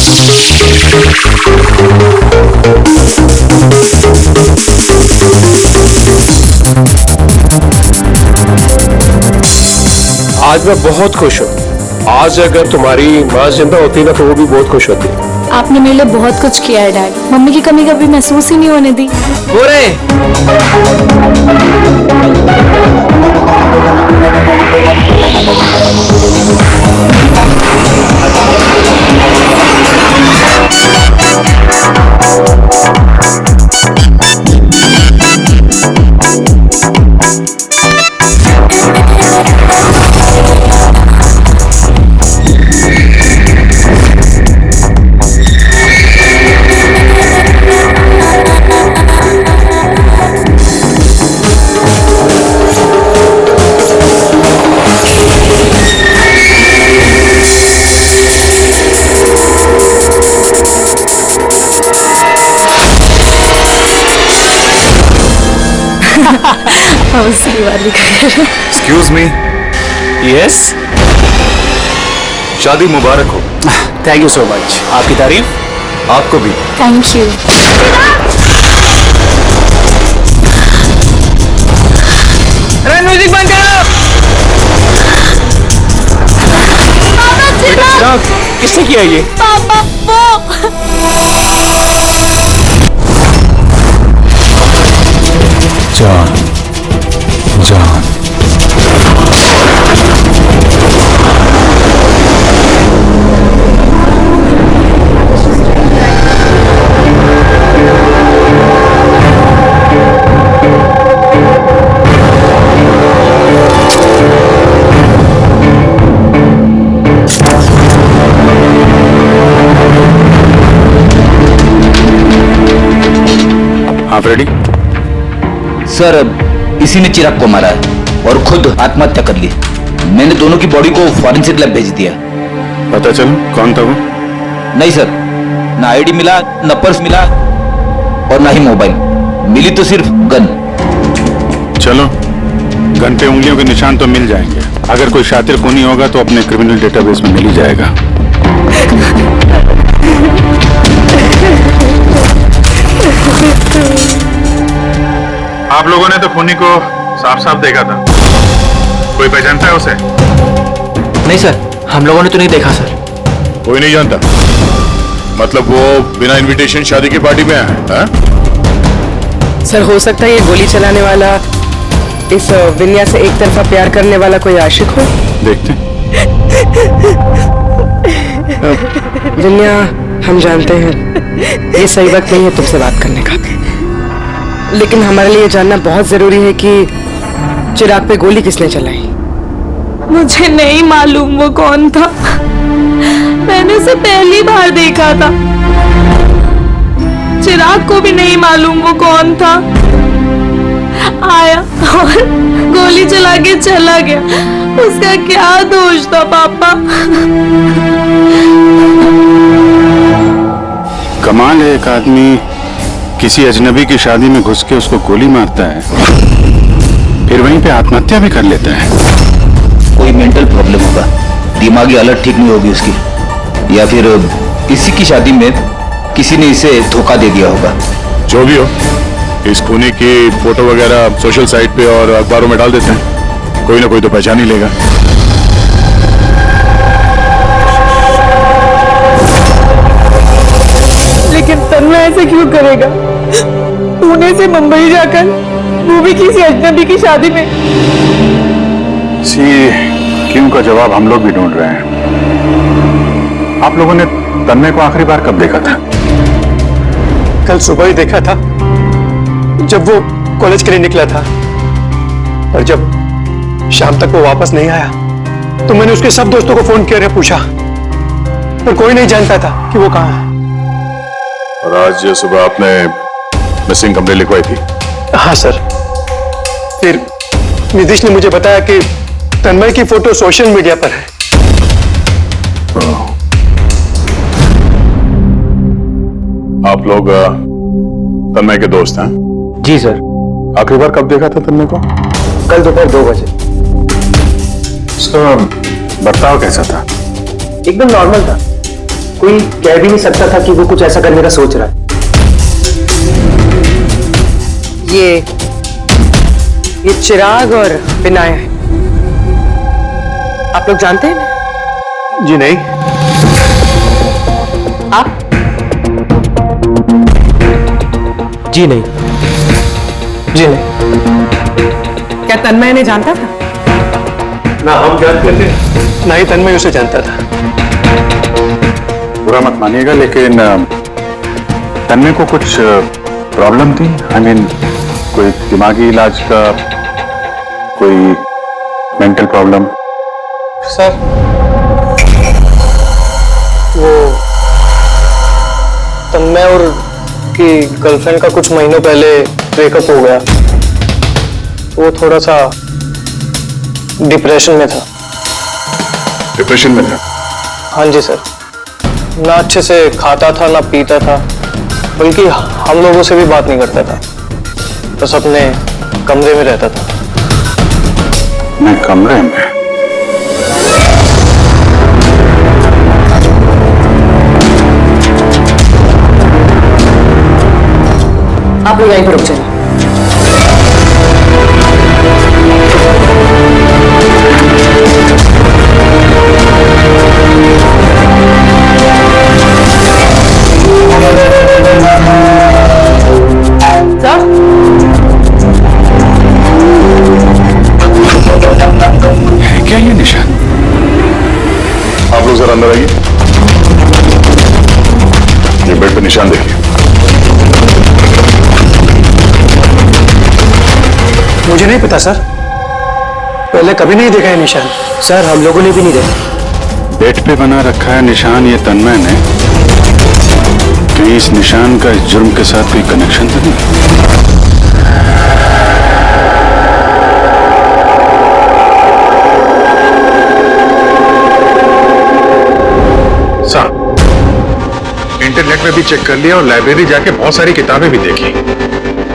आज मैं बहुत खुश हूँ। आज अगर तुम्हारी माँ जिंदा होती ना तो वो भी बहुत खुश होती। आपने मेरे लिए बहुत कुछ किया है डैड। मम्मी की कमी कभी महसूस ही नहीं होने दी। बोरे एक्सक्यूज मी। यस, शादी मुबारक हो। Thank you so much. आपकी तारीफ। आपको भी। Thank you. अरे म्यूजिक बंद करो। किसने किया ये? पापा वो जान जान आप रेडी? सर इसी ने चिराग को मारा है और खुद आत्महत्या कर ली। मैंने दोनों की बॉडी को फॉरेंसिक लैब भेज दिया। पता चलो कौन था वो? नहीं सर, ना आईडी मिला, ना पर्स मिला और ना ही मोबाइल मिली, तो सिर्फ गन। चलो, गन पे उंगलियों के निशान तो मिल जाएंगे। अगर कोई शातिर खूनी होगा तो अपने क्रिमिनल डेटाबेस में मिल ही जाएगा। आप लोगों ने तो खूनी को साफ साफ देखा था। कोई पहचानता है उसे? नहीं सर, हम लोगों ने तो नहीं देखा सर। कोई नहीं जानता? मतलब वो बिना इनविटेशन शादी की पार्टी में आया है? सर हो सकता है ये गोली चलाने वाला इस विन्या से एक तरफा प्यार करने वाला कोई आशिक हो। देखते विन्या, हम जानते हैं ये सही वक्त नहीं है तुमसे बात करने का, लेकिन हमारे लिए जानना बहुत जरूरी है कि चिराग पे गोली किसने चलाई। मुझे नहीं मालूम वो कौन था। मैंने उसे पहली बार देखा था। चिराग को भी नहीं मालूम वो कौन था। आया और गोली चला के चला गया। उसका क्या दोष था पापा? कमाल है, एक आदमी किसी अजनबी की शादी में घुस के उसको गोली मारता है, फिर वहीं पे आत्महत्या भी कर लेता है। कोई मेंटल प्रॉब्लम होगा, दिमागी हालत ठीक नहीं होगी उसकी, या फिर किसी की शादी में किसी ने इसे धोखा दे दिया होगा। जो भी हो, इस खूनी की फोटो वगैरह सोशल साइट पे और अखबारों में डाल देते हैं, कोई ना कोई तो पहचान ही लेगा। लेकिन तन्मय ऐसे क्यों करेगा? पुणे से मुंबई जाकर, वो भी किसी अजनबी की शादी में। सी क्यों का जवाब हम लोग भी ढूंढ रहे हैं। आप लोगों ने तन्मय को आखिरी बार कब देखा था? कल सुबह ही देखा था, जब वो कॉलेज के लिए निकला था। और जब शाम तक वो वापस नहीं आया तो मैंने उसके सब दोस्तों को फोन किया, पूछा, पर कोई नहीं जानता था कि वो कहाँ है। और आज सुबह आपने मिसिंग कंप्लेंट लिखवाई थी? हाँ सर। फिर नितिश ने मुझे बताया कि तन्मय की फोटो सोशल मीडिया पर है। आप लोग तन्मय के दोस्त हैं? जी सर। आखिरी बार कब देखा था तन्मय को? कल दोपहर 2 बजे। उसका बर्ताव कैसा था? एकदम नॉर्मल था। कोई कह भी नहीं सकता था कि वो कुछ ऐसा करने का सोच रहा है। ये चिराग और विनाया है। आप लोग जानते हैं ना? जी नहीं। आप? जी नहीं। जी नहीं। क्या तन्मय ने जानता था? ना हम जानते थे, ना ही तन्मय उसे जानता था। बुरा मत मानिएगा, लेकिन तन्मय को कुछ प्रॉब्लम थी। आई मीन कोई दिमागी इलाज का, कोई मेंटल प्रॉब्लम। सर वो तन्मय और की गर्लफ्रेंड का कुछ महीनों पहले ब्रेकअप हो गया। वो थोड़ा सा डिप्रेशन में था। डिप्रेशन में था? हाँ जी सर। ना अच्छे से खाता था ना पीता था, बल्कि हम लोगों से भी बात नहीं करता था, बस अपने कमरे में रहता था। मैं कमरे में? आप लोग यहीं पर रुक जाइए। है क्या ये निशान? आप लोग जरा अंदर आइए। ये बेड पे निशान देखिए। मुझे नहीं पता सर, पहले कभी नहीं देखा है निशान। सर हम लोगों ने भी नहीं देखा। बेड पे बना रखा है निशान ये तन्मय ने। कहीं इस निशान का इस जुर्म के साथ कोई कनेक्शन तो नहीं? इंटरनेट में भी चेक कर लिया और लाइब्रेरी जाके बहुत सारी किताबें भी देखी।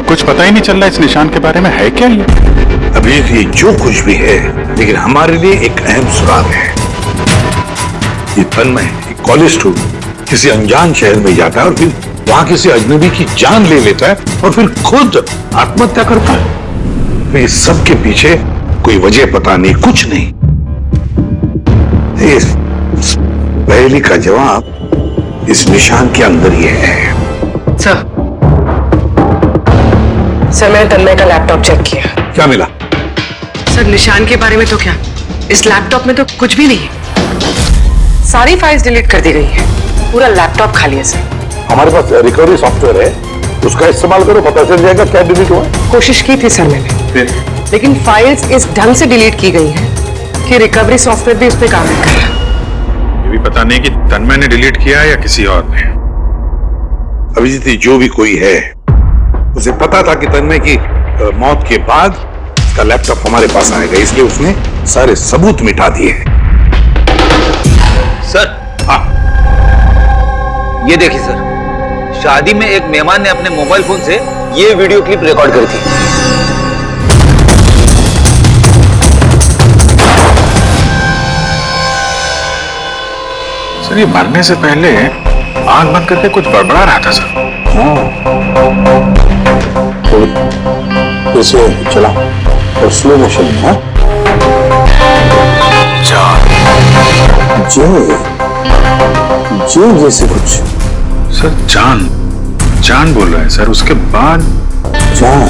कुछ पता ही नहीं चल रहा इस निशान के बारे में। है क्या ये? अभी ये जो कुछ भी है, लेकिन हमारे लिए एक अहम सुराग है। ये तन्मय एक कॉलेज स्टूडेंट किसी अनजान शहर में जाता है और फिर वहां किसी अजनबी की जान ले लेता है और फिर खुद आत्महत्या करता है। तो इस सब के पीछे कोई वजह पता नहीं, कुछ नहीं। इस पहेली का जवाब इस निशान के अंदर ही है। सर मैंने तन्मय का लैपटॉप चेक किया। क्या मिला? सर निशान के बारे में तो क्या, इस लैपटॉप में तो कुछ भी नहीं है। सारी फाइल्स डिलीट कर दी गई है, पूरा लैपटॉप खाली है सर। हमारे पास रिकवरी सॉफ्टवेयर है, उसका इस्तेमाल करो, पता चल जाएगा क्या डिलीट हुआ। कोशिश की थी सर मैंने, लेकिन फाइल्स इस ढंग से डिलीट की गई हैं कि रिकवरी सॉफ्टवेयर भी उस पर काम नहीं कर रहा। ये भी पता नहीं कि तन्मय ने डिलीट किया या किसी और ने। अभिजीत जो भी कोई है, उसे पता था कि तन्मय की मौत के बाद उसका लैपटॉप हमारे पास आएगा, इसलिए उसने सारे सबूत मिटा दिए। सर हाँ, ये देखिए सर, शादी में एक मेहमान ने अपने मोबाइल फोन से ये वीडियो क्लिप रिकॉर्ड करी थी। सर ये मरने से पहले आंख बंद करके कुछ बड़बड़ा रहा था सर। तो इसे चला और स्लो मोशन में। हाँ? जे जैसे कुछ। सर जान जान बोल रहा है सर, उसके बाद जान।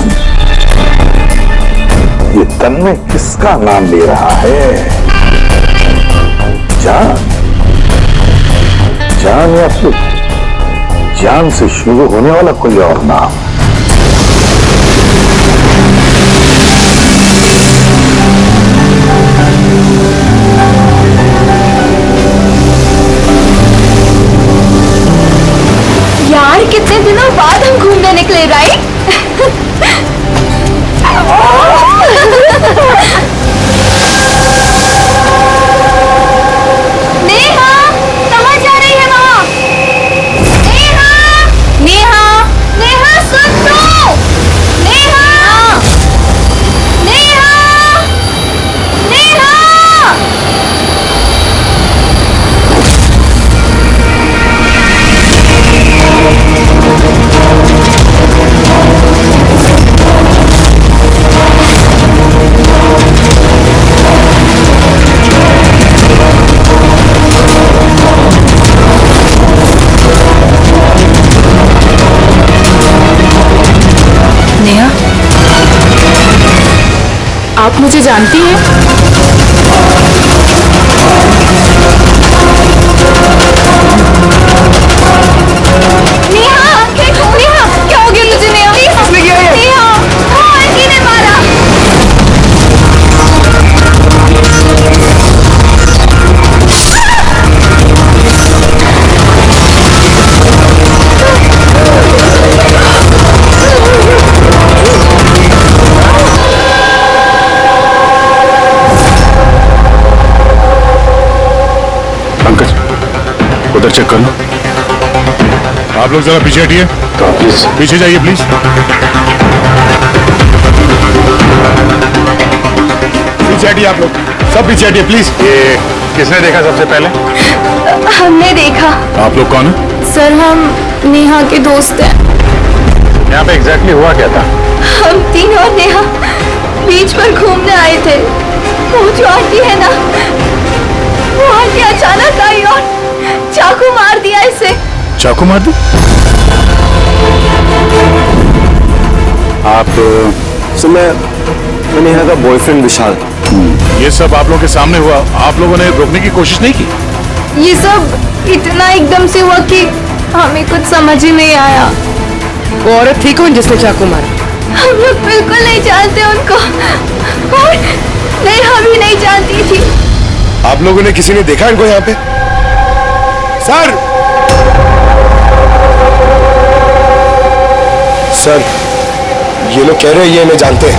ये तन्मय किसका नाम ले रहा है? जान, जान या फिर जान से शुरू होने वाला कोई और नाम? यार कितने दिनों बाद हम घूमने निकले, राइट? नेहा, कहाँ जा रही है माँ? नेहा, नेहा, नेहा सुन। जानती हैं? नेहा, नेहा, क्या हो गया तुझे नेहा? नेहा, हाँ, आंटी ने मारा। पंकज उधर चेक कर लो। आप लोग जरा पीछे हटिए, तो प्लीज पीछे जाइए प्लीज। पीछे हटिए आप लोग, सब पीछे हटिए प्लीज। ये किसने देखा सबसे पहले? हमने देखा। आप लोग कौन है? सर, हम नेहा के दोस्त हैं। यहाँ पे एग्जैक्टली हुआ क्या था? हम तीनों और नेहा बीच पर घूमने आए थे। वो जो आंटी है ना, वो आंटी अचानक आई और चाकू मार दिया इसे। चाकू मार दी? आप मैं नेहा का बॉयफ्रेंड विशाल। ये सब आप लोगों के सामने हुआ, आप लोगों ने रोकने की कोशिश नहीं की? ये सब इतना एकदम से हुआ कि हमें कुछ समझ ही नहीं आया। वो औरत थी कौन जिसने चाकू मारा? हम लोग बिल्कुल नहीं जानते उनको, और नेहा भी नहीं जानती थी। आप लोगों ने किसी ने देखा इनको यहाँ पे? सर, सर, ये लोग कह रहे हैं ये इन्हें जानते हैं।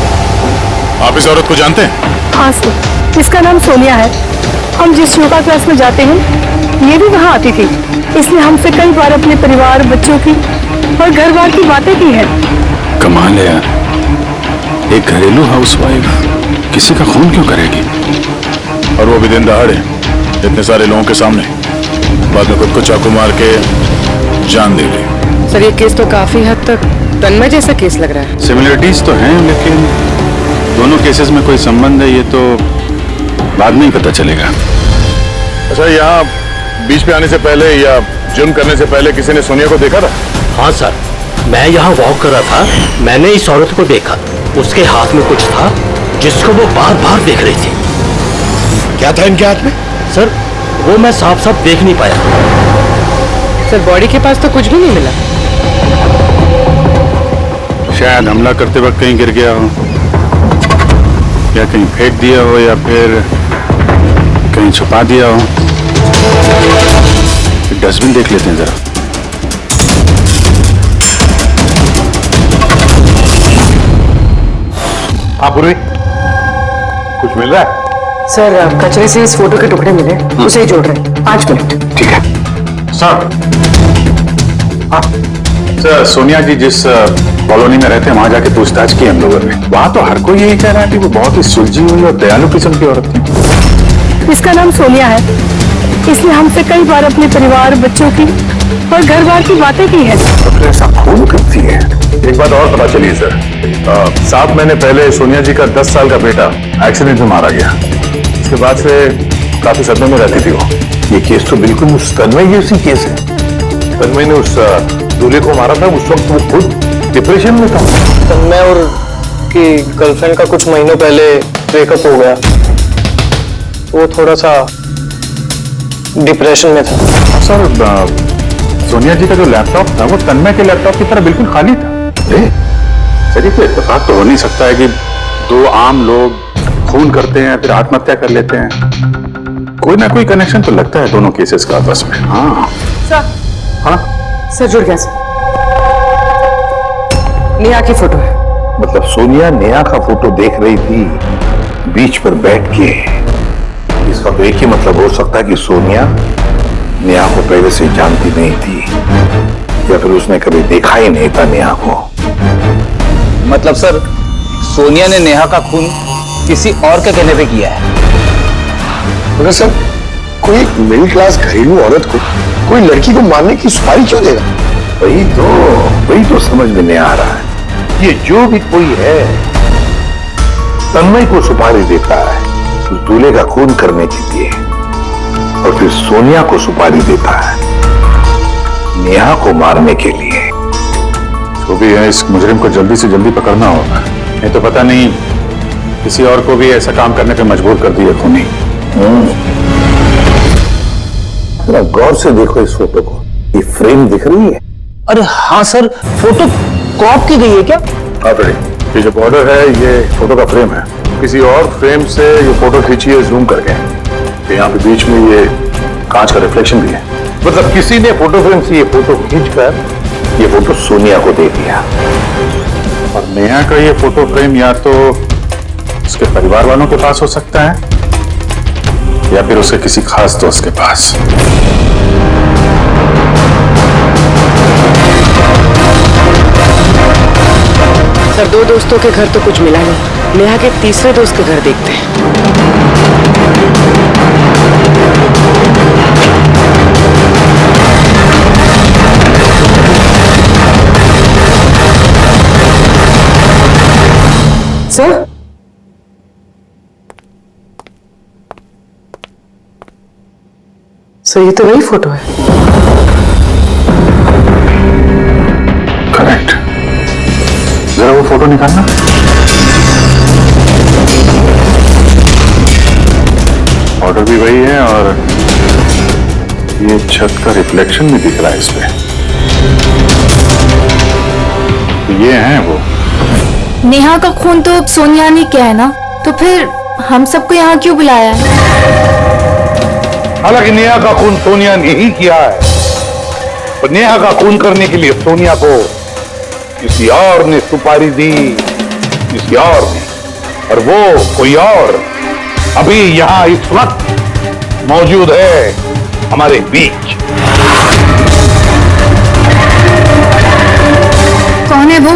आप इस औरत को जानते हैं? हाँ सर, इसका नाम सोनिया है। हम जिस योगा क्लास में जाते हैं, ये भी वहाँ आती थी। इसने हमसे कई बार अपने परिवार, बच्चों की और घर बार की बातें की है। कमाल है यार, एक घरेलू हाउसवाइफ किसी का खून क्यों करेगी? और वो भी दिन दहाड़े, इतने सारे लोगों के सामने, बाद में खुद को चाकू मार के जान दे ली। सर, ये केस तो काफी हद तक तन्मय जैसा केस लग रहा है। सिमिलरिटीज तो हैं, लेकिन दोनों केसेस में कोई संबंध है ये तो बाद में ही पता चलेगा। अच्छा, यहाँ बीच पे आने से पहले या जिम करने से पहले किसी ने सोनिया को देखा था? हाँ सर, मैं यहाँ वॉक कर रहा था, मैंने इस औरत को देखा। उसके हाथ में कुछ था जिसको वो बार बार देख रही थी। क्या था इनके हाथ में? सर, वो मैं साफ साफ देख नहीं पाया। सर, बॉडी के पास तो कुछ भी नहीं मिला। शायद हमला करते वक्त कहीं गिर गया हो, या कहीं फेंक दिया हो, या फिर कहीं छुपा दिया हो। डस्टबिन देख लेते हैं जरा। हाँ पूर्वी, कुछ मिल रहा है? सर, कचरे से इस फोटो के टुकड़े मिले, उसे ही जोड़ रहे हैं। 5 मिनट। ठीक है सर। सर, सोनिया जी जिस कॉलोनी में रहते हैं वहां जाके पूछताछ की हम लोगों ने। वहां तो हर कोई यही कह रहा है कि वो बहुत ही सुलझी हुई और दयालु किस्म की औरत थी। इसका नाम सोनिया है। इसने हमसे कई बार अपने परिवार, बच्चों की और घर बार की बातें की है। तो ऐसा खून करती है। एक बात और पता चली सर, 7 महीने पहले सोनिया जी का 10 साल का बेटा एक्सीडेंट में मारा गया। उसके बाद से काफी सदमे में रहती थी वो। ये केस तो बिल्कुल उस तन्मय जैसी केस है। तन्मय ने उस दूल्हे को मारा था, उस वक्त वो खुद डिप्रेशन में था। तन्मय और की गर्लफ्रेंड का कुछ महीनों पहले ब्रेकअप हो गया। वो थोड़ा सा डिप्रेशन में था। सर, सोनिया जी का जो लैपटॉप था वो तन्मय के लैपटॉप की तरह बिल्कुल खाली था। सर, ये तो इत्तेफाक तो हो नहीं सकता है कि 2 आम लोग खून करते हैं फिर आत्महत्या कर लेते हैं। कोई ना कोई कनेक्शन तो लगता है दोनों केसेस का आपस में। हाँ सर, हाँ, सर जुड़ गया सर। नेहा की फोटो है। मतलब सोनिया नेहा का फोटो देख रही थी बीच पर बैठ के। इसका तो एक ही मतलब हो सकता है कि सोनिया नेहा को पहले से जानती नहीं थी, या फिर उसने कभी देखा ही नहीं था नेहा को। मतलब सर, सोनिया ने नेहा का खून किसी और के कहने पे किया है। मगर सर, कोई मिडिल क्लास घरेलू औरत को कोई लड़की को मारने की सुपारी क्यों देगा? वही तो समझ में नहीं आ रहा है। ये जो भी कोई है तन्मय को सुपारी देता है उस दूल्हे का खून करने के लिए, और फिर सोनिया को सुपारी देता है नेहा को मारने के लिए। जो भी है, इस मुजरिम को जल्दी से जल्दी पकड़ना होगा, नहीं तो पता नहीं किसी और को भी ऐसा काम करने पे मजबूर कर दिए खूनी। जरा गौर से देखो इस फोटो को, ये फ्रेम दिख रही है? अरे हाँ सर, फोटो क्रॉप की गई है क्या? हाँ बेटे, ये जो बॉर्डर है ये फोटो का फ्रेम है। किसी और फ्रेम से ये फोटो खींची है जूम करके। यहाँ पे बीच में ये कांच का रिफ्लेक्शन भी है। मतलब किसी ने फोटो फ्रेम से ये फोटो खींचकर ये फोटो सोनिया को दे दिया। और नेहा का ये फोटो फ्रेम या तो उसके परिवार वालों के पास हो सकता है या फिर उसके किसी खास दोस्त के पास। सर, 2 दोस्तों के घर तो कुछ मिला नहीं। नेहा के तीसरे दोस्त के घर देखते हैं। सर, ये तो वही फोटो है। करेक्ट। जरा वो फोटो निकालना। ऑर्डर भी वही है और ये छत का रिफ्लेक्शन भी दिख रहा है इसमें। ये है वो। नेहा का खून तो सोनिया ने किया है ना, तो फिर हम सबको यहाँ क्यों बुलाया है? हालांकि नेहा का खून सोनिया ने ही किया है, पर नेहा का खून करने के लिए सोनिया को किसी और ने सुपारी दी, किसी और ने, और वो कोई और अभी यहां इस वक्त मौजूद है हमारे बीच। कौन है वो?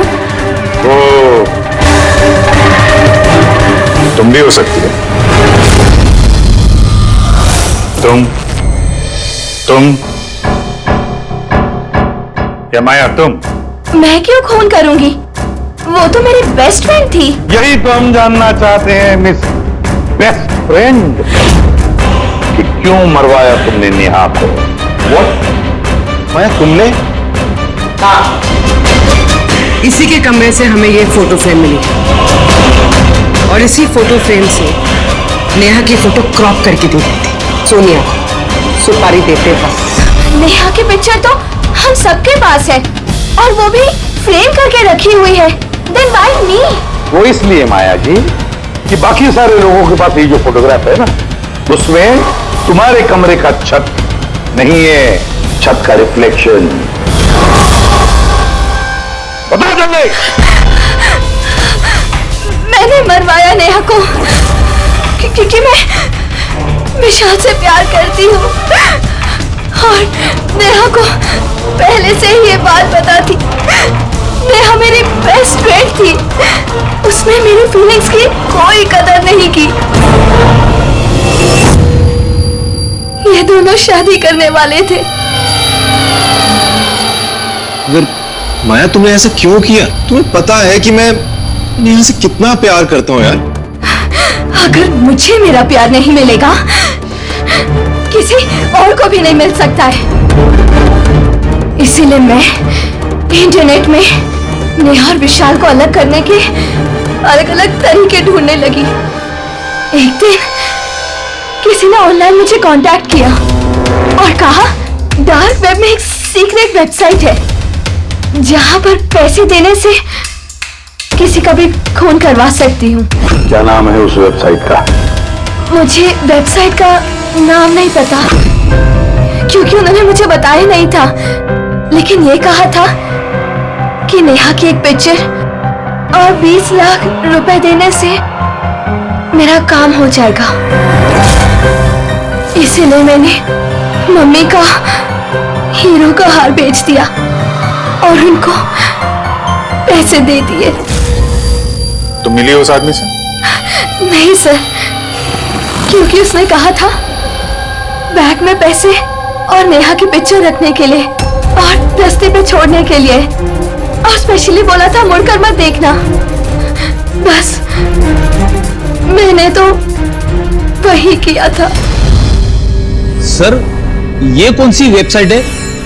तुम भी हो सकती है। तुम या माया तुम? मैं क्यों खून करूंगी? वो तो मेरी बेस्ट फ्रेंड थी। यही तो हम जानना चाहते हैं मिस बेस्ट फ्रेंड, कि क्यों मरवाया तुमने नेहा को? What? माया तुमने? हाँ, इसी के कमरे से हमें ये फोटो फ्रेम मिली और इसी फोटो फ्रेम से नेहा की फोटो क्रॉप करके दी गई थी सोनिया को, सुपारी देते वक्त। नेहा की पिक्चर तो हम सबके पास है और वो भी फ्रेम करके रखी हुई है। Then why me? वो इसलिए माया जी कि बाकी सारे लोगों के पास ये जो फोटोग्राफ है ना, उसमें तुम्हारे कमरे का छत नहीं है, छत का रिफ्लेक्शन। बताओ जल्दी। मैंने मरवाया नेहा को क्योंकि मैं विशाल से प्यार करती हूँ और नेहा को पहले से ही ये बात पता थी। नेहा मेरी बेस्ट फ्रेंड थी, उसने मेरी फीलिंग्स की कोई कदर नहीं की। ये दोनों शादी करने वाले थे। अगर माया तुमने ऐसा क्यों किया? तुम्हें पता है कि मैं नेहा से कितना प्यार करता हूँ यार। अगर मुझे मेरा प्यार नहीं मिलेगा, किसी और को भी नहीं मिल सकता है। इसीलिए मैं इंटरनेट में नेहा और विशाल को अलग करने के अलग अलग तरीके ढूंढने लगी। एक दिन किसी ने ऑनलाइन मुझे कांटेक्ट किया और कहा डार्क वेब में एक सीक्रेट वेबसाइट है जहां पर पैसे देने से किसी का भी खून करवा सकती हूँ। क्या नाम है उस वेबसाइट का? मुझे वेबसाइट का नाम नहीं पता क्योंकि उन्होंने मुझे बताया नहीं था, लेकिन ये कहा था कि नेहा की एक पिक्चर और 20 लाख रुपए देने से मेरा काम हो जाएगा। इसीलिए मैंने मम्मी का हीरो का हार बेच दिया और उनको पैसे दे दिए। तुम मिली उस आदमी से? नहीं सर, क्योंकि उसने कहा था बैग में पैसे और नेहा की पिक्चर रखने के लिए और रास्ते पे छोड़ने के लिए, और स्पेशली बोला था मुड़कर मत देखना। बस मैंने तो वही किया था। सर, ये कौन सी वेबसाइट है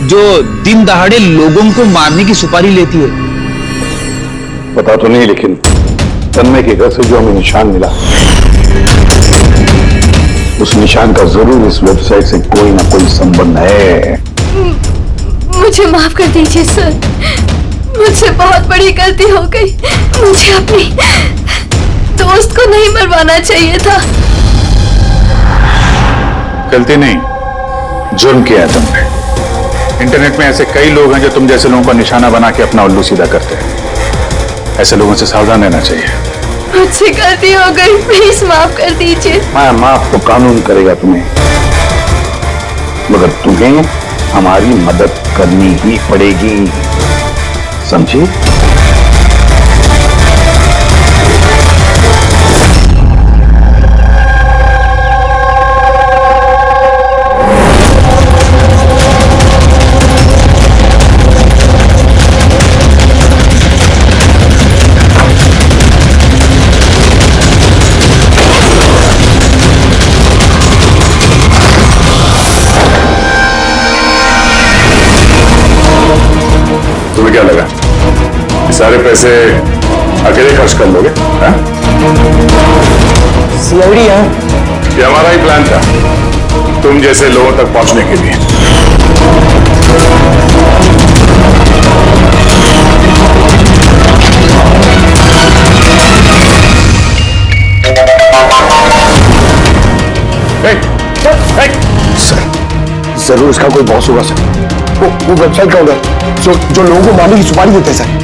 जो दिन दहाड़े लोगों को मारने की सुपारी लेती है? पता तो नहीं, लेकिन तन्मय के घर से जो हमें निशान मिला, उस निशान का जरूर इस वेबसाइट से कोई ना कोई संबंध है। मुझे माफ कर दीजिए सर, मुझसे बहुत बड़ी गलती हो गई। मुझे अपनी दोस्त को नहीं मरवाना चाहिए था। गलती नहीं, जुर्म किया है तुमने। इंटरनेट में ऐसे कई लोग हैं जो तुम जैसे लोगों का निशाना बना के अपना उल्लू सीधा करते हैं। ऐसे लोगों से सावधान रहना चाहिए। मुझसे गलती हो गई, प्लीज माफ कर दीजिए। मैं माफ तो कानून करेगा तुम्हें, मगर तुम्हें हमारी मदद करनी ही पड़ेगी, समझी? तुम्हें क्या लगा सारे पैसे अकेले खर्च कर लोगे? सीआईडी है। ये हमारा ही प्लान था, तुम जैसे लोगों तक पहुंचने के लिए। सर, जरूर इसका कोई बॉस होगा सर। वो वेबसाइट का होगा जो लोगों को मारने की सुपारी देते हैं सर।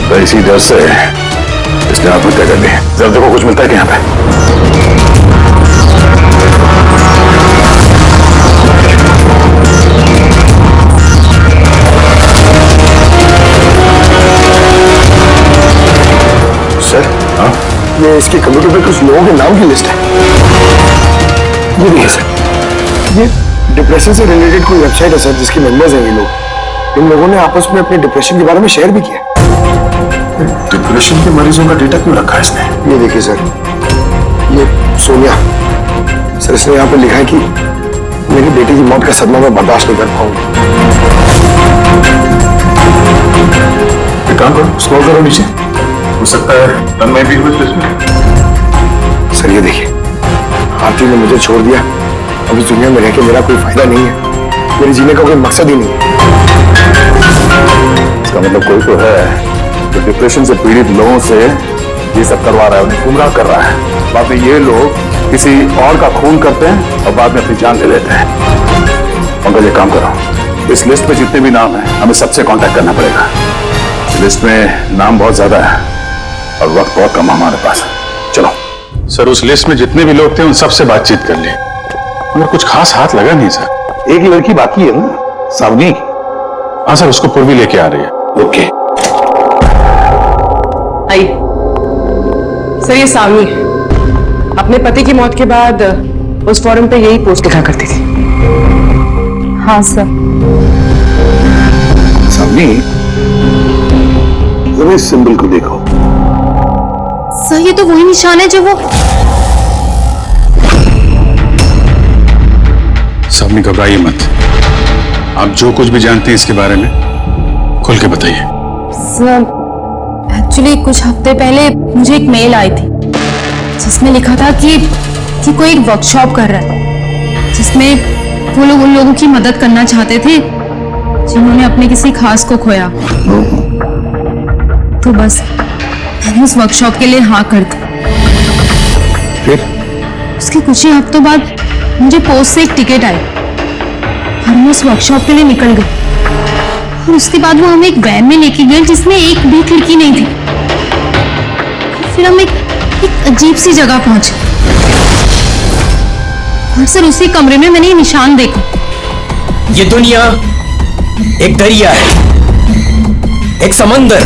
तो इसी डर से इसने आत्महत्या कर ली। जरा देखो कुछ मिलता है कि यहाँ पे। सर, हाँ? ये इसके कंप्यूटर पे कुछ लोगों के नाम की लिस्ट है। ये देखिए सर, ये डिप्रेशन से रिलेटेड कोई वेबसाइट है सर, जिसके मेंबर्स हैं ये लोग। इन लोगों ने आपस में अपने डिप्रेशन के बारे में शेयर भी किया। डिप्रेशन के मरीजों का डेटा क्यों रखा है इसने? ये देखिए सर, ये सोनिया सर, इसने यहाँ पे लिखा है कि मेरी बेटी की मौत का सदमा मैं बर्दाश्त नहीं कर पाऊंगी। एक काम करो, स्क्रॉल करो नीचे, हो सकता है तन्मय भी हुई इसमें। सर ये देखिए, आरती ने मुझे छोड़ दिया, अब इस दुनिया में रह के मेरा कोई फायदा नहीं है, मेरे जीने का कोई मकसद ही नहीं है। इसका मतलब कोई तो है जो डिप्रेशन से पीड़ित लोगों से ये सब करवा रहा है, उन्हें गुमराह कर रहा है। बाद में ये लोग किसी और का खून करते हैं और बाद में अपनी जान ले लेते हैं। पंकज एक काम करो, इस लिस्ट में जितने भी नाम हैं हमें सबसे कांटेक्ट करना पड़ेगा। इस लिस्ट में नाम बहुत ज्यादा है और वक्त बहुत कम हमारे पास। चलो सर, उस लिस्ट में जितने भी लोग थे उन सबसे बातचीत कर ली, मगर कुछ खास हाथ लगा नहीं सर। एक लड़की बाकी है ना, सावनी। हाँ सर, उसको पूर्वी लेके आ रही है। ओके। आई सर, ये सावनी अपने पति की मौत के बाद उस फोरम पे यही पोस्ट लिखा करती थी। हाँ सर। सावनी, जरा इस सिंबल को देखो। सर, ये तो वही निशान है जो वो। सावनी घबराइए मत, आप जो कुछ भी जानते हैं इसके बारे में खुल के बताइए। सर, एक्चुअली कुछ हफ्ते पहले मुझे एक मेल आई थी जिसमें लिखा था कि कोई एक वर्कशॉप कर रहा है जिसमें वो लोग उन लोगों की मदद करना चाहते थे जिन्होंने अपने किसी खास को खोया। तो बस मैंने उस वर्कशॉप के लिए हाँ कर दी। फिर उसके कुछ ही हफ्तों बाद मुझे पोस्ट से एक टिकट आई और मैं उस वर्कशॉप के लिए निकल गई। और उसके बाद वो हमें एक वैन में लेके गए जिसमें एक भी खिड़की नहीं थी। फिर हम एक अजीब सी जगह पहुंचे और सर उसी कमरे में मैंने ये निशान देखा। ये दुनिया एक दरिया है, एक समंदर,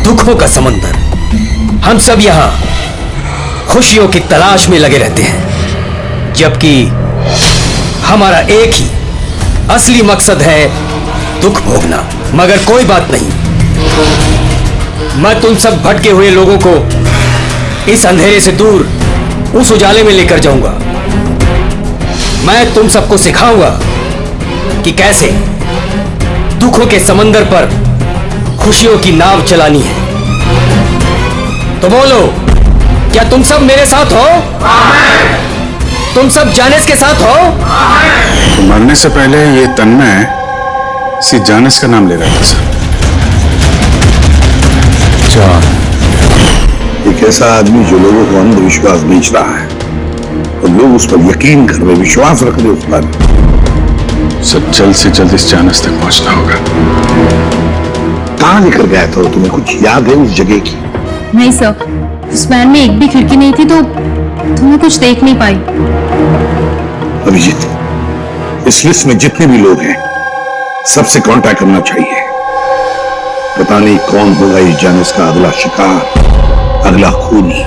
दुखों का समंदर। हम सब यहाँ खुशियों की तलाश में लगे रहते हैं, जबकि हमारा एक ही असली मकसद है दुख भोगना। मगर कोई बात नहीं, मैं तुम सब भटके हुए लोगों को इस अंधेरे से दूर उस उजाले में लेकर जाऊंगा। मैं तुम सबको सिखाऊंगा कि कैसे दुखों के समंदर पर खुशियों की नाव चलानी है। तो बोलो, क्या तुम सब मेरे साथ हो? तुम सब जानिस के साथ हो? तो मरने से पहले ये तन्मय इसी जानिस का नाम ले रहा था सर। जान, एक ऐसा आदमी जो लोगों को अंधविश्वास बेच रहा है और लोग उस पर यकीन कर रहे, विश्वास रख रहे उस पर। सर जल्द से जल्द इस जानिस तक पहुंचना होगा। कहाँ लेकर गया था? तुम्हें कुछ याद है उस जगह की? नहीं सर, उस वैन में एक भी खिड़की नहीं थी तो मैं कुछ देख नहीं पाई। अभिजीत, इस लिस्ट में जितने भी लोग हैं सबसे कांटेक्ट करना चाहिए। पता नहीं कौन होगा इस जानिस का अगला शिकार, अगला खूनी।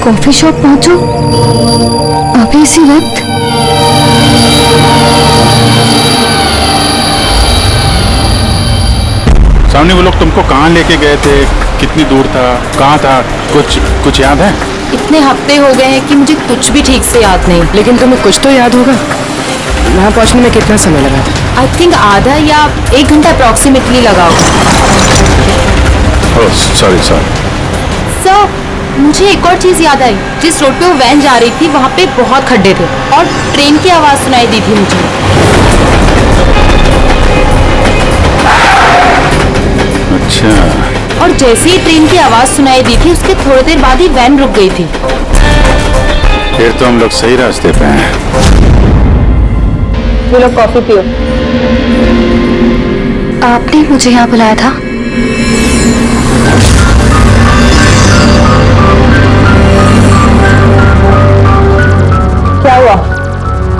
कॉफी शॉप पहुंचो अभी इसी वक्त? सामने वो लोग तुमको कहाँ लेके गए थे, कितनी दूर था, कहाँ था, कुछ याद है? इतने हफ्ते हो गए हैं कि मुझे कुछ भी ठीक से याद नहीं। लेकिन तुम्हें कुछ तो याद होगा। वहाँ पहुँचने में कितना समय लगा था? आई थिंक आधा या 1 घंटा अप्रॉक्सीमेटली लगा होगा। सॉरी। सर, मुझे एक और चीज याद आई। जिस रोड पे वो वैन जा रही थी वहाँ पे बहुत खड्डे थे और ट्रेन की आवाज सुनाई दी थी मुझे। अच्छा। और जैसे ही ट्रेन की आवाज सुनाई दी थी उसके थोड़ी देर बाद ही वैन रुक गई थी। फिर तो हम लोग सही रास्ते पे हैं। ये लो कॉफी पियो। आपने मुझे यहाँ बुलाया था? क्या हुआ?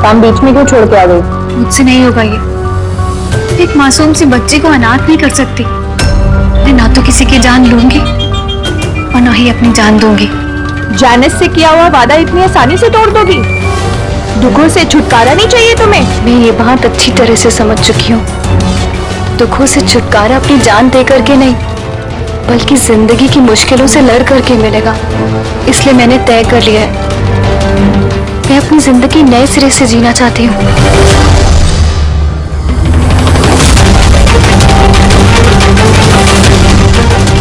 काम बीच में क्यों छोड़ के आ गई? मुझसे नहीं होगा ये। एक मासूम सी बच्ची को अनाथ नहीं कर सकती। मैं ना तो किसी की जान लूंगी और ना ही अपनी जान दूंगी। जानिस से किया हुआ वादा इतनी आसानी से तोड़ दोगी? दुखों से छुटकारा नहीं चाहिए तुम्हें? मैं ये बहुत अच्छी तरह से समझ चुकी हूँ। दुखों से छुटकारा अपनी जान दे करके नहीं, बल्कि जिंदगी की मुश्किलों से लड़ करके मिलेगा। इसलिए मैंने तय कर लिया है, मैं अपनी जिंदगी नए सिरे से जीना चाहती हूँ।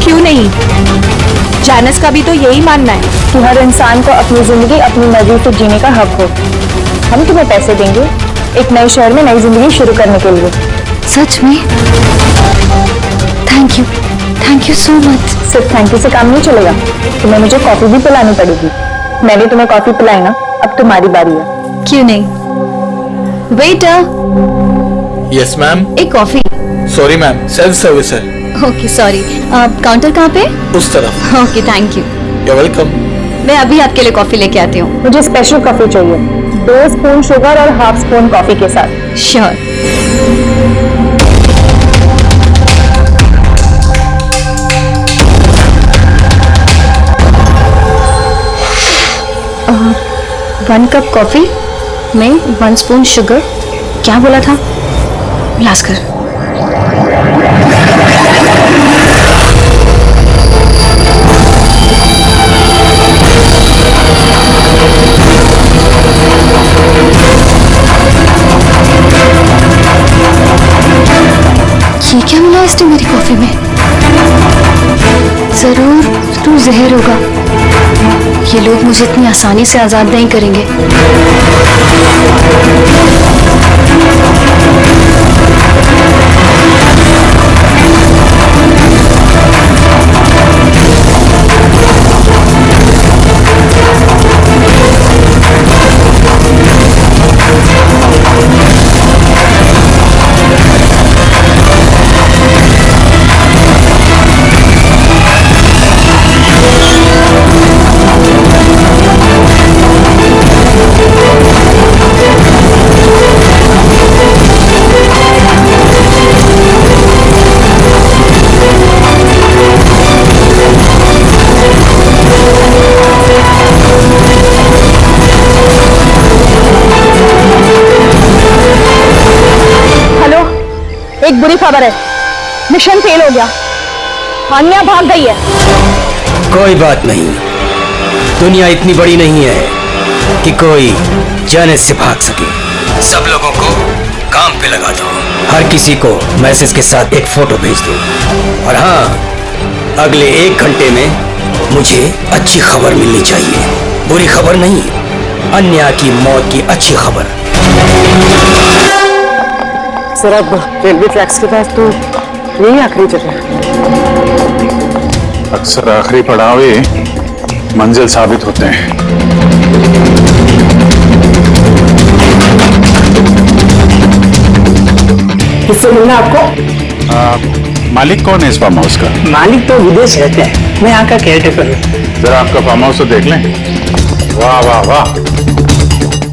क्यों नहीं? जानिस का भी तो यही मानना है कि हर इंसान को अपनी जिंदगी अपनी मर्जी से जीने का हक हो। हम तुम्हें पैसे देंगे एक नए शहर में नई जिंदगी शुरू करने के लिए। सच में? Thank you so much. सिर्फ थैंक यू से काम नहीं चलेगा, तुम्हें मुझे कॉफी भी पिलानी पड़ेगी। मैंने तुम्हें कॉफी पिलाई ना, अब तुम्हारी बारी है। क्यों नहीं? वेटर। Yes ma'am. एक coffee. Sorry ma'am, self service है। Okay sorry. काउंटर कहाँ पे? उस तरफ। Okay thank you. You're welcome. मैं अभी आपके लिए कॉफी लेके आती हूँ। मुझे स्पेशल कॉफी चाहिए, 2 स्पून शुगर और हाफ स्पून कॉफी के साथ। श्योर। वन कप कॉफी में 1 स्पून शुगर। क्या बोला था? लास्कर। ये क्या मिला इसने मेरी कॉफी में? जरूर जहर होगा। ये लोग मुझे इतनी आसानी से आजाद नहीं करेंगे। एक बुरी खबर है, मिशन फेल हो गया। अन्या भाग गई है। कोई बात नहीं, दुनिया इतनी बड़ी नहीं है कि कोई जाने से भाग सके। सब लोगों को काम पे लगा दो, हर किसी को मैसेज के साथ एक फोटो भेज दो। और हाँ, अगले 1 घंटे में मुझे अच्छी खबर मिलनी चाहिए। बुरी खबर नहीं, अन्या की मौत की अच्छी खबर। सर, अब रेलवे ट्रैक्स के पास तो यही आखिरी जगह है। अक्सर आखिरी पड़ाव ही मंजिल साबित होते हैं। किससे मिलना आपको? मालिक कौन है इस फार्म हाउस का? मालिक तो विदेश रहते हैं, मैं यहाँ का केयरटेकर हूँ। जरा आपका फार्म हाउस तो देख लें। वाह वाह वाह,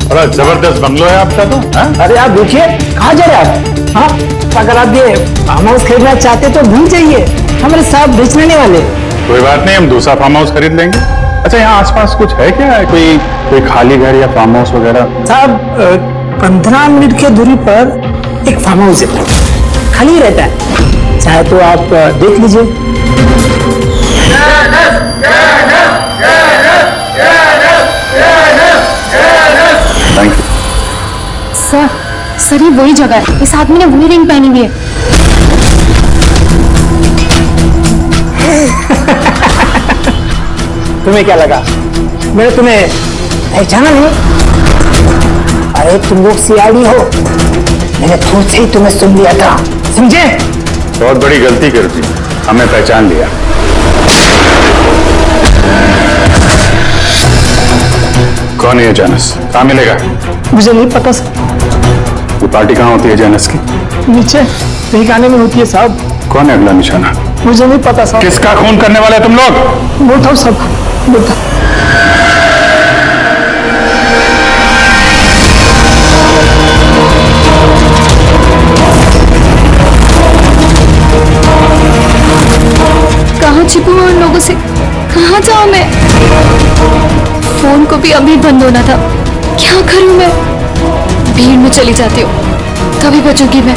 बड़ा जबरदस्त बंगलो है आपका तो। अरे आप देखिए, कहाँ जा रहे हैं आप? हाँ, अगर आप ये फार्म हाउस खरीदना चाहते तो भूल जाइए, हमारे साहब बेचने वाले। कोई बात नहीं, हम दूसरा फार्म हाउस खरीद लेंगे। अच्छा, यहाँ आसपास कुछ है क्या? कोई खाली घर या फार्म हाउस वगैरह? साहब, 15 मिनट की दूरी पर एक फार्म हाउस है, खाली रहता है, चाहे तो आप देख लीजिए। Thank you. सर ये वही जगह है। इस आदमी ने वही रिंग पहनी हुई है। तुम्हें क्या लगा मैंने तुम्हें पहचाना नहीं? अरे तुम लोग सीआईडी हो, मैंने खुद से ही तुम्हें सुन लिया था, समझे? बहुत बड़ी गलती कर दी, हमें पहचान लिया। कौन है ये जानस? कहाँ मिलेगा? मुझे नहीं पता सर। ये पार्टी कहाँ होती है जानस की? नीचे ठिकाने में होती है साहब। कौन है अगला निशाना? मुझे नहीं पता साहब। किसका खून करने वाले तुम लोग? बोलता हूँ साहब, बोलता। कहाँ छिपू उन लोगों से? कहाँ जाऊँ मैं? फोन को भी अभी बंद होना था। क्या करूँ मैं? भीड़ में चली जाती हूँ, तभी बचूंगी मैं।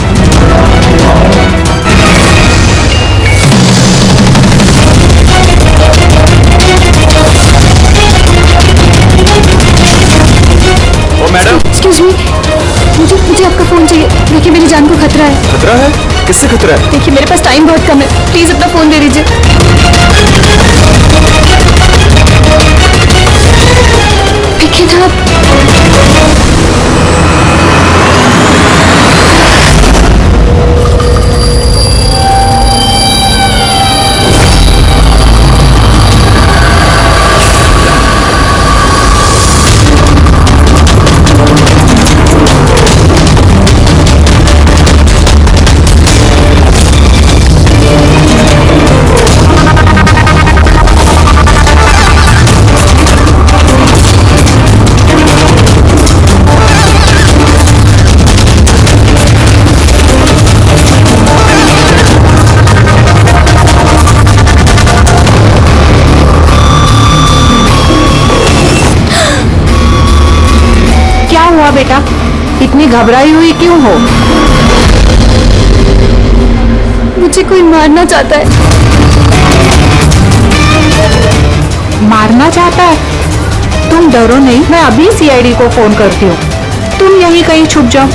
ओ मैडम, एक्सक्यूज मी, मुझे आपका फोन चाहिए। देखिए मेरी जान को खतरा है। खतरा है? किससे खतरा है? देखिए मेरे पास टाइम बहुत कम है, प्लीज अपना फोन दे दीजिए। देखिए ना आप। बेटा, इतनी घबराई हुई क्यों हो? मुझे कोई मारना चाहता है। मारना चाहता है? तुम डरो नहीं, मैं अभी सीआईडी को फोन करती हूँ। तुम यहीं कहीं छुप जाओ।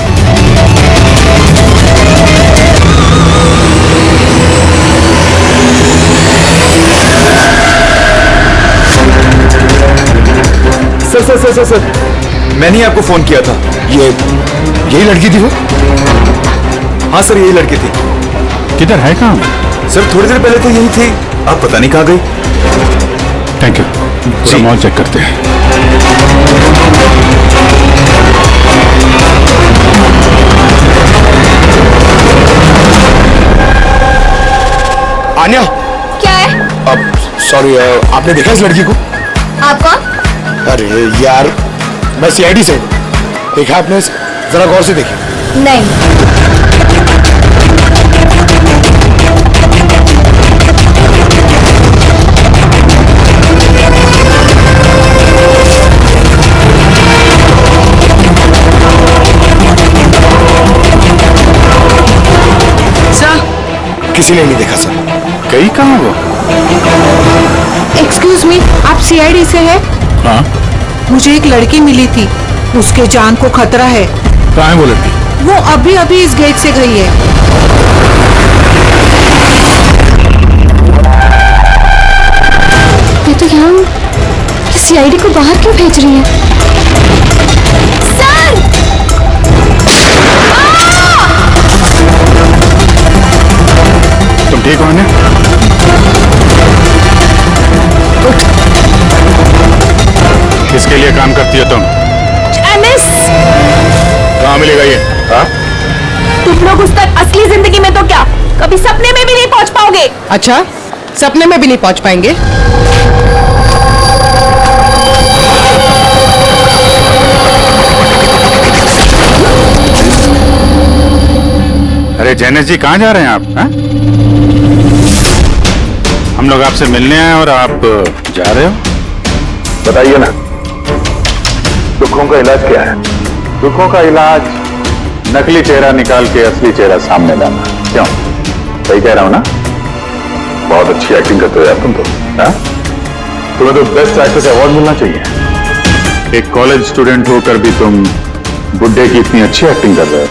सर, मैंने ही आपको फोन किया था। यही लड़की थी वो? हाँ सर, यही लड़की थी। किधर है काम? सर थोड़ी देर पहले तो यही थी, आप पता नहीं कहाँ गई। Thank you. पूरा मॉल चेक करते हैं। आन्या, क्या है? अब सॉरी, आपने देखा इस लड़की को? आप कौन? अरे यार, मैं सीआईडी से हूं। देखा आपने? जरा गौर से देखिए। नहीं। किसी ने नहीं देखा सर। कहीं कहाँ वो? एक्सक्यूज मी, आप सीआईडी से है? हाँ। मुझे एक लड़की मिली थी, उसके जान को खतरा है। कहाँ है वो लड़की? वो अभी अभी इस गेट से गई है। ये तो यहाँ सीआईडी को बाहर क्यों भेज रही है? सर! तुम ठीक हो ना? किसके लिए काम करती हो तुम? एमएस! कहाँ मिलेगा ये? हाँ? तुम लोग उस तक असली जिंदगी में तो क्या, कभी सपने में भी नहीं पहुंच पाओगे। अच्छा, सपने में भी नहीं पहुंच पाएंगे? अरे जैनेश जी, कहाँ जा रहे हैं आप? हा? हम लोग आपसे मिलने आए और आप जा रहे हो? बताइए ना, दुखों का इलाज क्या है? दुखों का इलाज नकली चेहरा निकाल के असली चेहरा सामने लाना। क्यों, सही कह रहा हूं ना? बहुत अच्छी एक्टिंग करते हो यार तुम तो। हाँ? तुम्हें तो बेस्ट एक्ट्रेस अवार्ड मिलना चाहिए। एक कॉलेज स्टूडेंट होकर भी तुम बुड्ढे की इतनी अच्छी एक्टिंग कर रहे हो।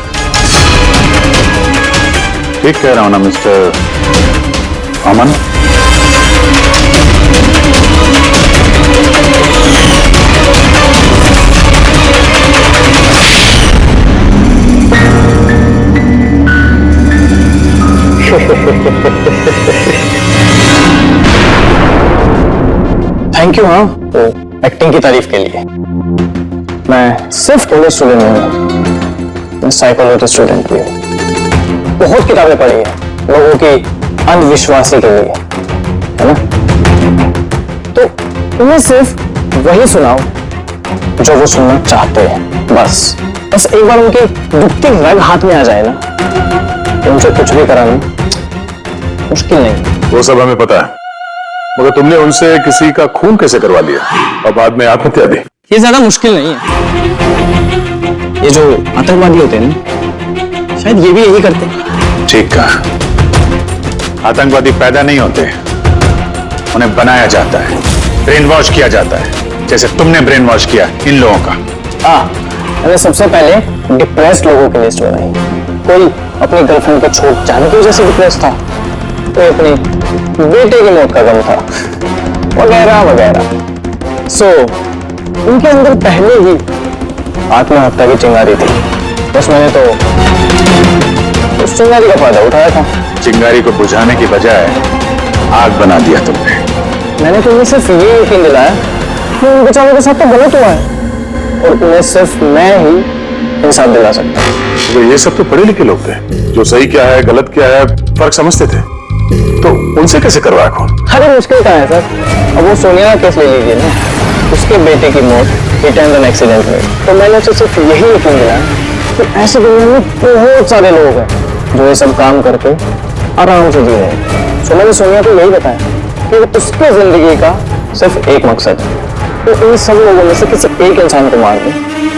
ठीक कह रहा हूं ना मिस्टर अमन? Thank you. हाँ, तो एक्टिंग की तारीफ के लिए। मैं सिर्फ कॉलेज स्टूडेंट नहीं हूँ, मैं साइकोलॉजी स्टूडेंट भी हूँ। बहुत किताबें पढ़ी है लोगों की अंधविश्वासी के लिए, है ना? तो तुम्हें सिर्फ वही सुनाओ जो वो सुनना चाहते हैं। बस एक बार उनकी दुखती रग हाथ में आ जाए ना, तो उनसे कुछ भी कराना मुश्किल नहीं। वो सब हमें पता है, मगर तुमने उनसे किसी का खून कैसे करवा लिया और बाद में आत्महत्या दी? ये ज्यादा मुश्किल नहीं है। ये जो आतंकवादी होते हैं ना, शायद ये भी यही करते हैं। ठीक कहा। आतंकवादी पैदा नहीं होते, उन्हें बनाया जाता है, ब्रेन वॉश किया जाता है, जैसे तुमने ब्रेन वॉश किया इन लोगों का। हाँ, मैंने सबसे पहले डिप्रेस्ड लोगों की लिस्ट बनाई। कोई अपनी गर्लफ्रेंड को छोड़ जाने की वजह से डिप्रेस था, कोई अपने बेटे की मौत का गम था, वगैरह वगैरह। सो उनके अंदर पहले ही आत्महत्या की चिंगारी थी। बस मैंने तो उस चिंगारी का फायदा उठाया था। चिंगारी को बुझाने की बजाय आग बना दिया तुमने। मैंने तुम्हें सिर्फ ये यकीन दिलाया कि उन बेचारों के साथ तो गलत हुआ है, और तुम्हें सिर्फ मैं ही इंसाफ दिला सकता हूँ। तो ये सब तो पढ़े लिखे लोग थे, जो सही क्या है गलत क्या है फर्क समझते थे, तो उनसे कैसे करवाया खून? अरे मुश्किल कहाँ है सर? अब वो सोनिया का केस ले लीजिए ना, उसके बेटे की मौत हिट एंड रन एक्सीडेंट में। तो मैंने उसे सिर्फ यही यकीन दिलाया कि ऐसे दुनिया में बहुत सारे लोग हैं जो ये सब काम करके आराम से जी रहे हैं। तो मैंने सोनिया को यही बताया कि उसके जिंदगी का सिर्फ एक मकसद है, तो इन सब लोगों में से किसी एक इंसान को मार दे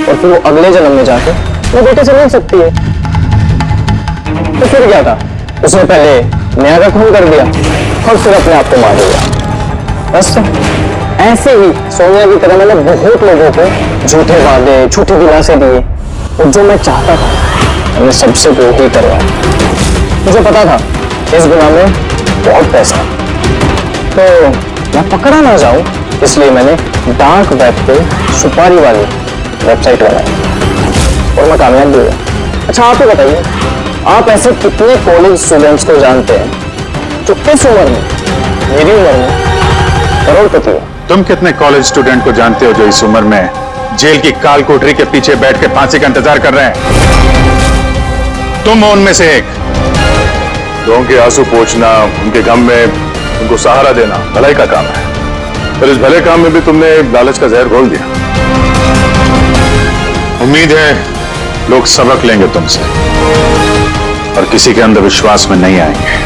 और फिर वो अगले जन्म में जाके वो बेटे से मिल सकती है। तो फिर क्या था, उसने पहले नेहा का खून कर दिया और फिर अपने आप को मार दिया। बस तो ऐसे ही सोनिया की तरह मैंने बहुत लोगों को झूठे वादे, झूठी दिलासे दिए और जो मैं चाहता था मैंने सबसे वो ही करवाया। मुझे पता था इस गुनाह में बहुत पैसा है, तो मैं पकड़ा ना जाऊं इसलिए मैंने डार्क वेब पे सुपारी वाली वेबसाइट बनाई और मैं कामयाब भी हुआ। अच्छा आप ही बताइए, आप ऐसे कितने कॉलेज स्टूडेंट्स को जानते हैं जो इस उम्र में, मेरी उम्र में करोड़पति हो? तुम कितने कॉलेज स्टूडेंट को जानते हो जो इस उम्र में जेल की काल कोठरी के पीछे बैठ के फांसी का इंतजार कर रहे हैं? तुम हो उनमें से एक। लोगों के आंसू पोंछना, उनके गम में उनको सहारा देना भलाई का काम है, पर इस भले काम में भी तुमने लालच का जहर घोल दिया। उम्मीद है लोग सबक लेंगे तुमसे और किसी के अंधविश्वास में नहीं आएंगे।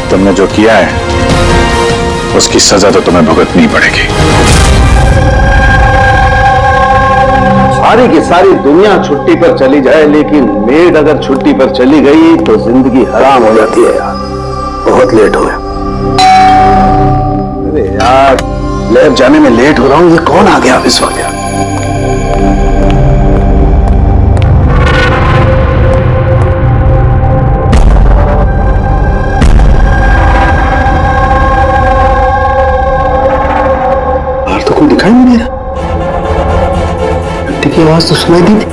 तुमने जो किया है उसकी सजा तो तुम्हें भुगतनी पड़ेगी। सारी की सारी दुनिया छुट्टी पर चली जाए लेकिन मेड अगर छुट्टी पर चली गई तो जिंदगी हराम हो जाती है यार। बहुत लेट हो गया। अरे यार लैब जाने में लेट हो रहा हूं, ये कौन आ गया इस वक्त यार? बाहर तो कोई दिखाई नहीं दे रहा। घंटी की आवाज तो सुनाई दी थी।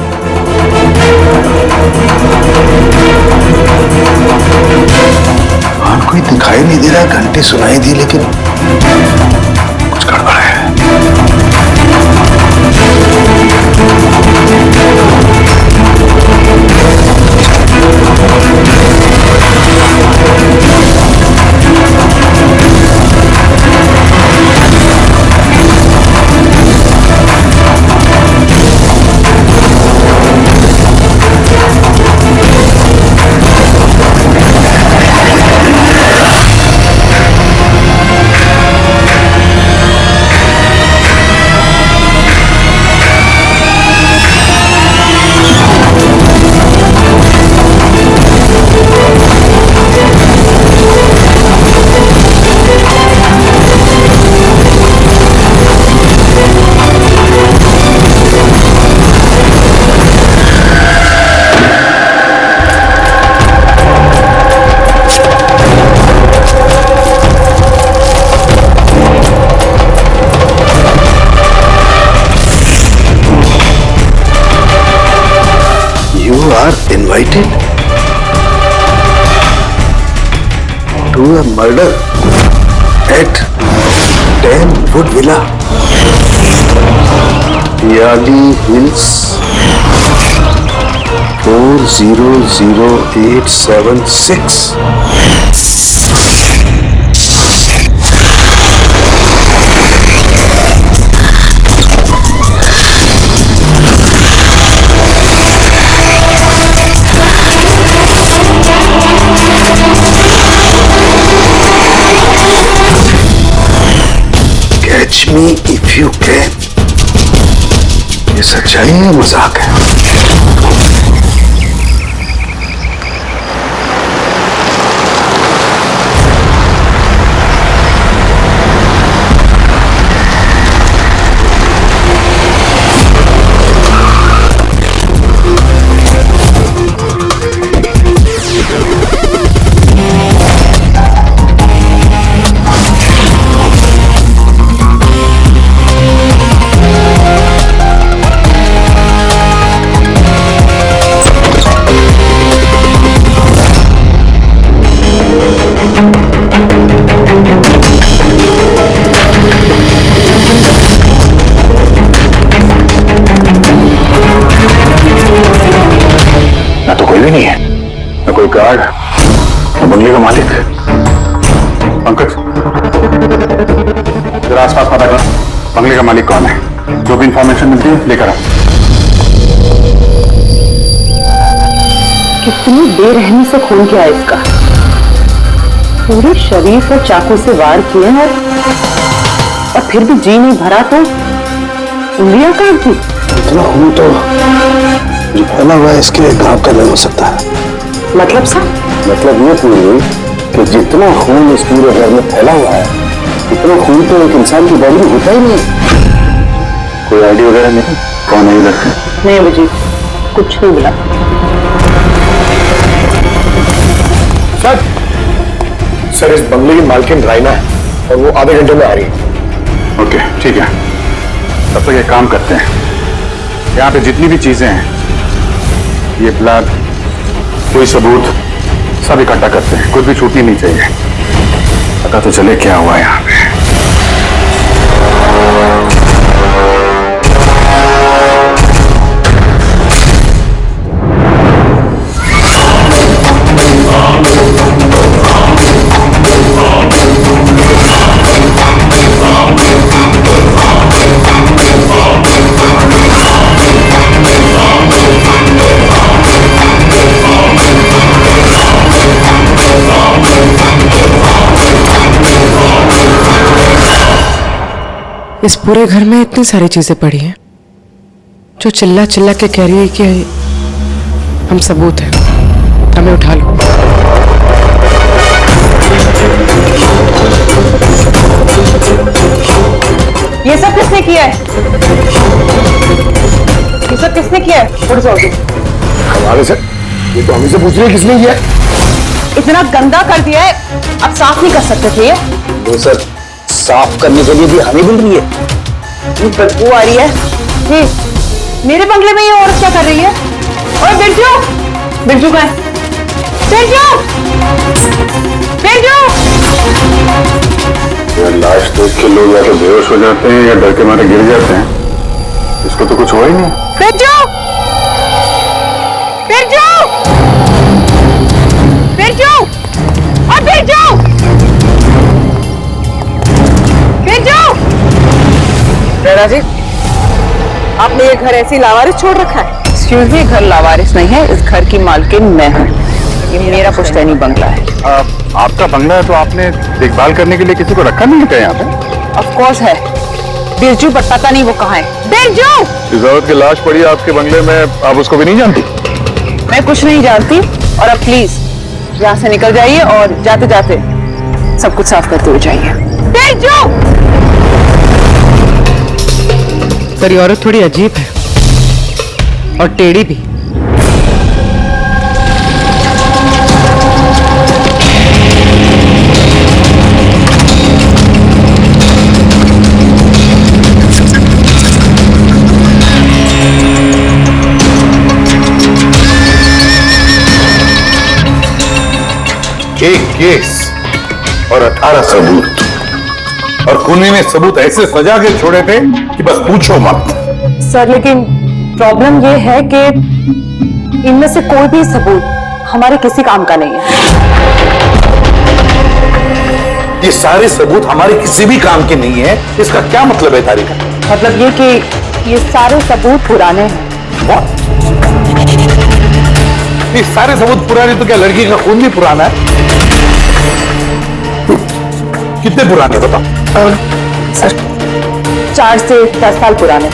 कोई दिखाई नहीं दे रहा, घंटी सुनाई दी लेकिन कुछ गड़बड़ है। Invited to a murder at 10 Wood Villa, Yali Hills, 400876. Catch me if you can. ये सच्चाई है, मजाक है? भी नहीं है, न कोई गार्ड, न बंगले का मालिक। पंकज जरा आसपास पता कर, बंगले का मालिक कौन है? जो भी इंफॉर्मेशन मिलती है लेकर आ। कितनी बेरहमी से खून किया इसका, पूरे शरीर पर चाकू से वार किए और और फिर भी जी नहीं भरा तो उंगलियां काट दी। इतना खून तो जो फैला हुआ है इसके घाव का नहीं हो सकता है। मतलब सर? मतलब ये पूरी कि जितना खून इस पूरे घर में फैला हुआ है इतना खून तो एक इंसान की बॉडी में होता ही नहीं। कोई आईडी वगैरह नहीं? कौन है लड़का? नहीं मुझे कुछ नहीं मिला। सर इस बंगले की मालकिन राइना है और वो आधे घंटे में आ रही है। ओके ठीक है, तब तक एक काम करते हैं, यहाँ पे जितनी भी चीजें हैं, ये ब्लड, कोई सबूत, सब इकट्ठा करते हैं, कुछ भी छूटनी नहीं चाहिए। पता तो चले क्या हुआ यहाँ पे। इस पूरे घर में इतनी सारी चीजें पड़ी हैं जो चिल्ला चिल्ला के कह रही है कि हम सबूत हैं, हमें उठा लो। ये सब किसने किया है? ये सब किसने किया है? थोड़ी सी हमारे से ये तो हमें से पूछ रही है किसने किया। इतना गंदा कर दिया है, अब साफ नहीं कर सकते थे ये? वो सर साफ करने के लिए भी हमें मिल रही है। बदबू आ रही है। मेरे बंगले में ये औरत क्या कर रही है? और बिरजू, बिरजू कहाँ है? बिरजू, बिरजू! लाश देख के लोग या तो बेहोश हो जाते हैं या डर के मारे गिर जाते हैं, इसको तो कुछ हुआ ही नहीं। बिरजू, बिरजू, बिरजू, और बिरजू, बिरजू! रेना जी, आपने ये घर ऐसी लावारिस छोड़ रखा है? एक्सक्यूज मी, घर लावारिस नहीं है, इस घर की मालकिन मैं हूँ। ये मेरा पुश्तैनी बंगला है। आपका बंगला है तो आपने देखभाल करने के लिए किसी को रखा नहीं है यहाँ पे? ऑफ कोर्स है, बिरजू, पर पता नहीं वो कहाँ है। बिरजू! इस औरत की लाश पड़ी है आपके बंगले में, आप उसको भी नहीं जानती? मैं कुछ नहीं जानती, और अब प्लीज यहाँ से निकल जाइए और जाते जाते सब कुछ साफ करते हुए जाइए। बिरजू! सर ये औरत थोड़ी अजीब है और टेढ़ी भी। एक केस और 18 सबूत, और खूनी ने सबूत ऐसे सजा के छोड़े थे कि बस पूछो मत। सर लेकिन प्रॉब्लम ये है कि इनमें से कोई भी सबूत हमारे किसी काम का नहीं है। ये सारे सबूत हमारे किसी भी काम के नहीं है, इसका क्या मतलब है तारिका? मतलब ये कि ये सारे सबूत पुराने हैं। What? ये सारे सबूत पुराने तो क्या लड़की का खून भी पुराना है? कितने पुराने बताओ? सर 4 से 10 साल पुराने।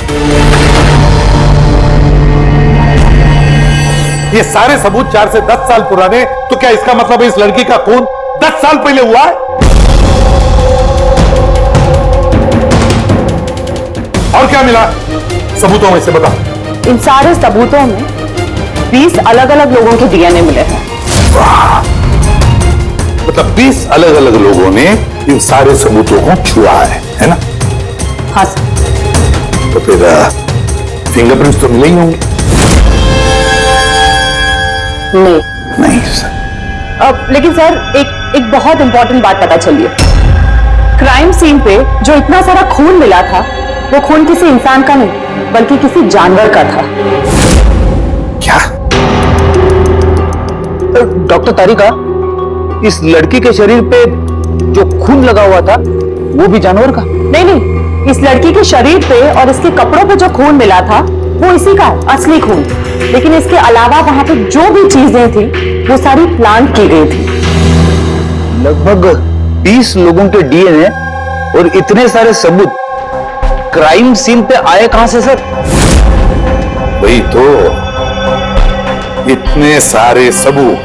ये सारे सबूत 4 से 10 साल पुराने, तो क्या इसका मतलब है इस लड़की का खून 10 साल पहले हुआ है? और क्या मिला सबूतों में से बताओ? इन सारे सबूतों में 20 अलग अलग लोगों के डीएनए मिले हैं। मतलब 20 अलग अलग लोगों ने इन सारे सबूतों को छुआ है ना? हाँ सर। तो फिर फिंगरप्रिंट्स तो मिले ही होंगे? नहीं। नहीं सर। अब लेकिन सर एक बहुत इंपॉर्टेंट बात पता चली है। क्राइम सीन पे जो इतना सारा खून मिला था वो खून किसी इंसान का नहीं बल्कि किसी जानवर का था। क्या? डॉक्टर तारिका, इस लड़की के शरीर पे जो खून लगा हुआ था वो भी जानवर का? नहीं, इस लड़की के शरीर पे और इसके कपड़ों पे जो खून मिला था वो इसी का असली खून। लेकिन इसके अलावा वहां पे जो भी चीजें थी वो सारी प्लांट की गई थी। लगभग 20 लोगों के डीएनए और इतने सारे सबूत क्राइम सीन पे आए कहां से सर? वही तो, इतने सारे सबूत,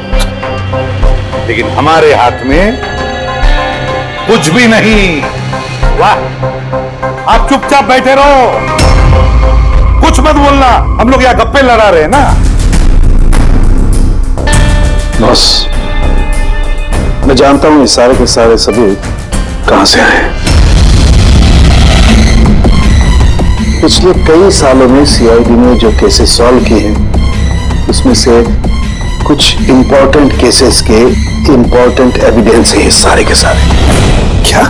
लेकिन हमारे हाथ में कुछ भी नहीं। वाह, आप चुपचाप बैठे रहो, कुछ मत बोलना, हम लोग यहां गप्पे लड़ा रहे हैं ना। बॉस, मैं जानता हूं ये सारे के सारे सबूत कहां से आए। पिछले कई सालों में सीआईडी ने जो केसेस सॉल्व किए हैं, उसमें से कुछ इंपॉर्टेंट केसेस के इंपॉर्टेंट एविडेंस है ये सारे के सारे। क्या?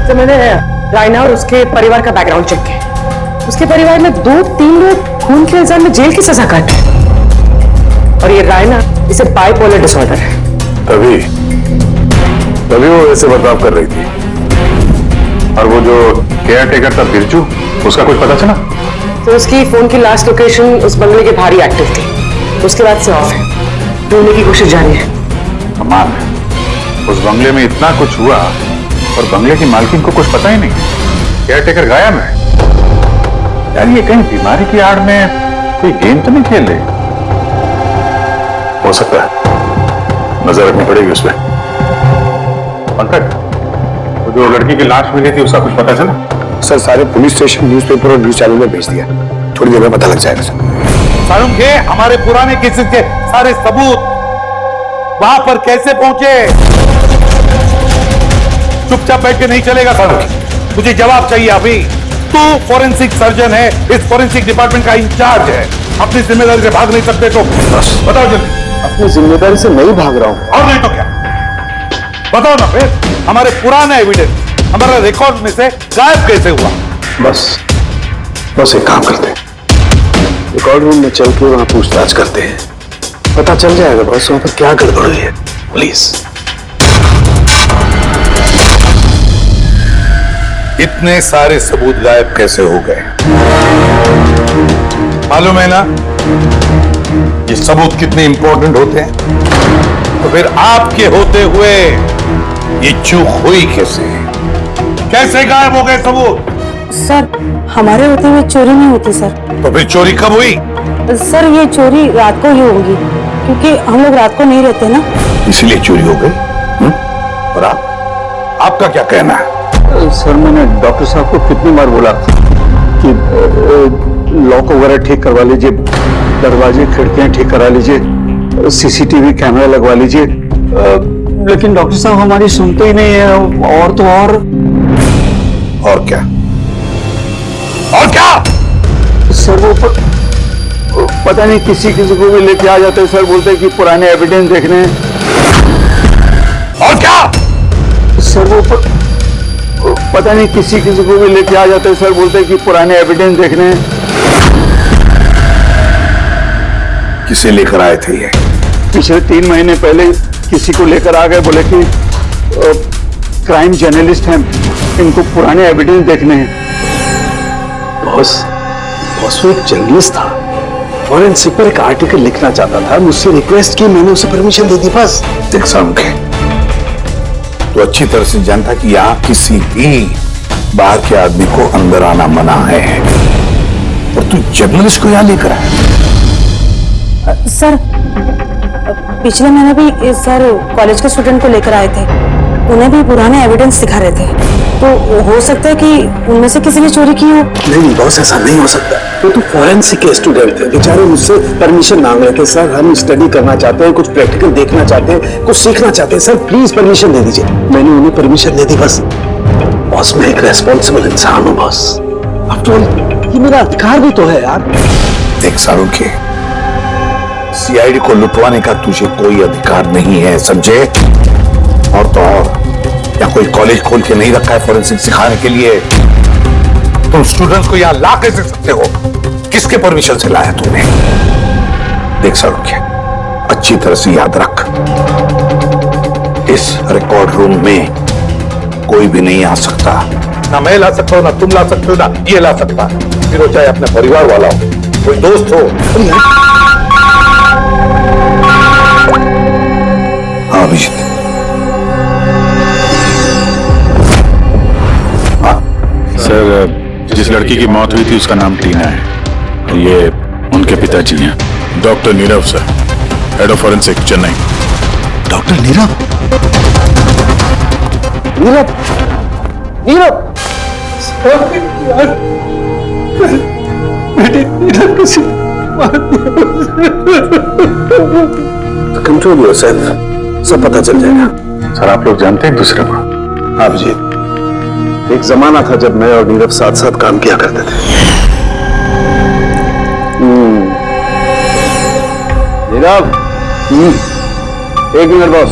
तो मैंने रायना और उसके परिवार का बैकग्राउंड चेक किया। उसके परिवार में 2-3 लोग खून के इल्जाम में जेल की सजा काटे, और ये रायना, इसे बाइपोलर डिसऑर्डर है। तभी वो ऐसे बर्ताव कर रही थी। और वो जो केयर टेकर था बिरजू, उसका कुछ पता चला? तो उसकी फोन की लास्ट लोकेशन उस बंगले के बाहर ही एक्टिव थी, उसके बाद से ऑफ है। ढूंढने की कोशिश जारी है। कमाल है, उस बंगले में इतना कुछ हुआ और बंगले की मालकिन को कुछ पता ही नहीं। केयर टेकर गायब है। यार ये कहीं बीमारी की आड़ में कोई गेम तो नहीं खेल रहे? हो सकता है, नजर रखनी पड़ेगी उसमें। पंकज, वो जो लड़की की लाश मिली थी उसका कुछ पता चला? सर सारे पुलिस स्टेशन, न्यूज़पेपर और न्यूज चैनल में भेज दिया, थोड़ी देर में पता लग जाएगा सर। सारुण के हमारे पुराने केसेस के सारे सबूत वहां पर कैसे पहुंचे? चुपचाप बैठ के नहीं चलेगा सारुण, मुझे जवाब चाहिए अभी। तू फॉरेंसिक सर्जन है, इस फॉरेंसिक डिपार्टमेंट का इंचार्ज है, अपनी जिम्मेदारी से भाग नहीं सकते तो बताओ जल्दी। अपनी जिम्मेदारी से नहीं भाग रहा हूं। और नहीं तो क्या? बताओ ना फिर, हमारे पुराने एविडेंस हमारे रिकॉर्ड में से गायब कैसे हुआ? बस एक काम करते हैं, रिकॉर्ड रूम में चल के वहां पूछताछ करते हैं, पता चल जाएगा बस वहां पर क्या गड़बड़ हुई है। प्लीज। इतने सारे सबूत गायब कैसे हो गए? मालूम है ना ये सबूत कितने इंपॉर्टेंट होते हैं? तो फिर आपके होते हुए ये चूक हुई कैसे? कैसे गायब हो गए सबूत? सर, हमारे होते हुए चोरी नहीं होती सर। तो फिर चोरी कब हुई? सर ये चोरी रात को ही होगी, क्योंकि हम लोग रात को नहीं रहते ना, इसलिए चोरी हो गई। और आपका क्या कहना है? सर मैंने डॉक्टर साहब को कितनी बार बोला कि लॉक वगैरह ठीक करवा लीजिए, दरवाजे खिड़कियां ठीक करा लीजिए, सीसीटीवी कैमरा लगवा लीजिए, लेकिन डॉक्टर साहब हमारी सुनते ही नहीं है। और तो और क्या? और क्या? सर वो पता नहीं किसी को भी लेके आ जाते हैं सर, बोलते हैं कि पुराने एविडेंस देखने हैं। और क्या? सर वो पता नहीं किसी को भी लेके आ जाते हैं सर, बोलते हैं कि पुराने एविडेंस देखने हैं। किसे लेकर आए थे ये? पिछले 3 महीने पहले किसी को लेकर आ गए, बोले कि क्राइम जर्नलिस्ट हैं, इनको पुराने एविडेंस देखने हैं। बॉस वो एक जर्नलिस्ट था, फॉरेंसिक पर एक आर्टिकल लिखना चाहता था, मुझसे रिक्वेस्ट की, मैंने उसे परमिशन दे दी बस। देख सामने तो अच्छी तरह से जानता कि यहाँ किसी भी बाहर के आदमी को अंदर आना मना है, और तू जर्नलिस्ट को यहाँ लेकर आया। सर पिछले महीने भी सर कॉलेज के स्टूडेंट को लेकर आए थे, उन्हें भी पुराने एविडेंस दिखा रहे थे, तो हो सकता है कि उनमें से किसी ने चोरी की हो। नहीं बॉस, ऐसा नहीं हो सकता। तो फॉरेंसिक के स्टूडेंट थे, बेचारे मुझसे परमिशन मांग रहे थे, सर हम स्टडी करना चाहते हैं, कुछ प्रैक्टिकल देखना चाहते हैं, कुछ सीखना चाहते हैं, सर प्लीज परमिशन दे दीजिए। मैंने उन्हें परमिशन दे दी बस। बॉस मैं एक रेस्पॉन्सिबल इंसान हूँ बॉस, आफ्टर ऑल ये मेरा अधिकार भी तो है यार। देख सारू के सीआईडी को लुटवाने का तुझे कोई अधिकार नहीं है, समझे? और तो और या कोई कॉलेज खोल के नहीं रखा है फॉरेंसिक सिखाने के लिए। तुम स्टूडेंट्स को यहाँ ला कैसे सकते हो? किसके परमिशन से लाया तुमने? देख सारुख्य, अच्छी तरह से याद रख, इस रिकॉर्ड रूम में कोई भी नहीं आ सकता। ना मैं ला सकता हूँ, ना तुम ला सकते हो, ना ये ला सकता, फिर वो चाहे अपने परिवार वाला हो, कोई दोस्त हो। अभिजीत। सर, जिस लड़की की मौत हुई थी उसका नाम टीना है। ये उनके पिताजी हैं, doctor Nirav sir, head of forensic, Chennai. Doctor Nirav? Nirav? Nirav? Control yourself, सब पता चल जाएगा। सर, आप लोग जानते हैं एक दूसरे को? हाँ जी, एक जमाना था जब मैं और नीरव साथ साथ काम किया करते थे। नीरव, एक मिनट बॉस।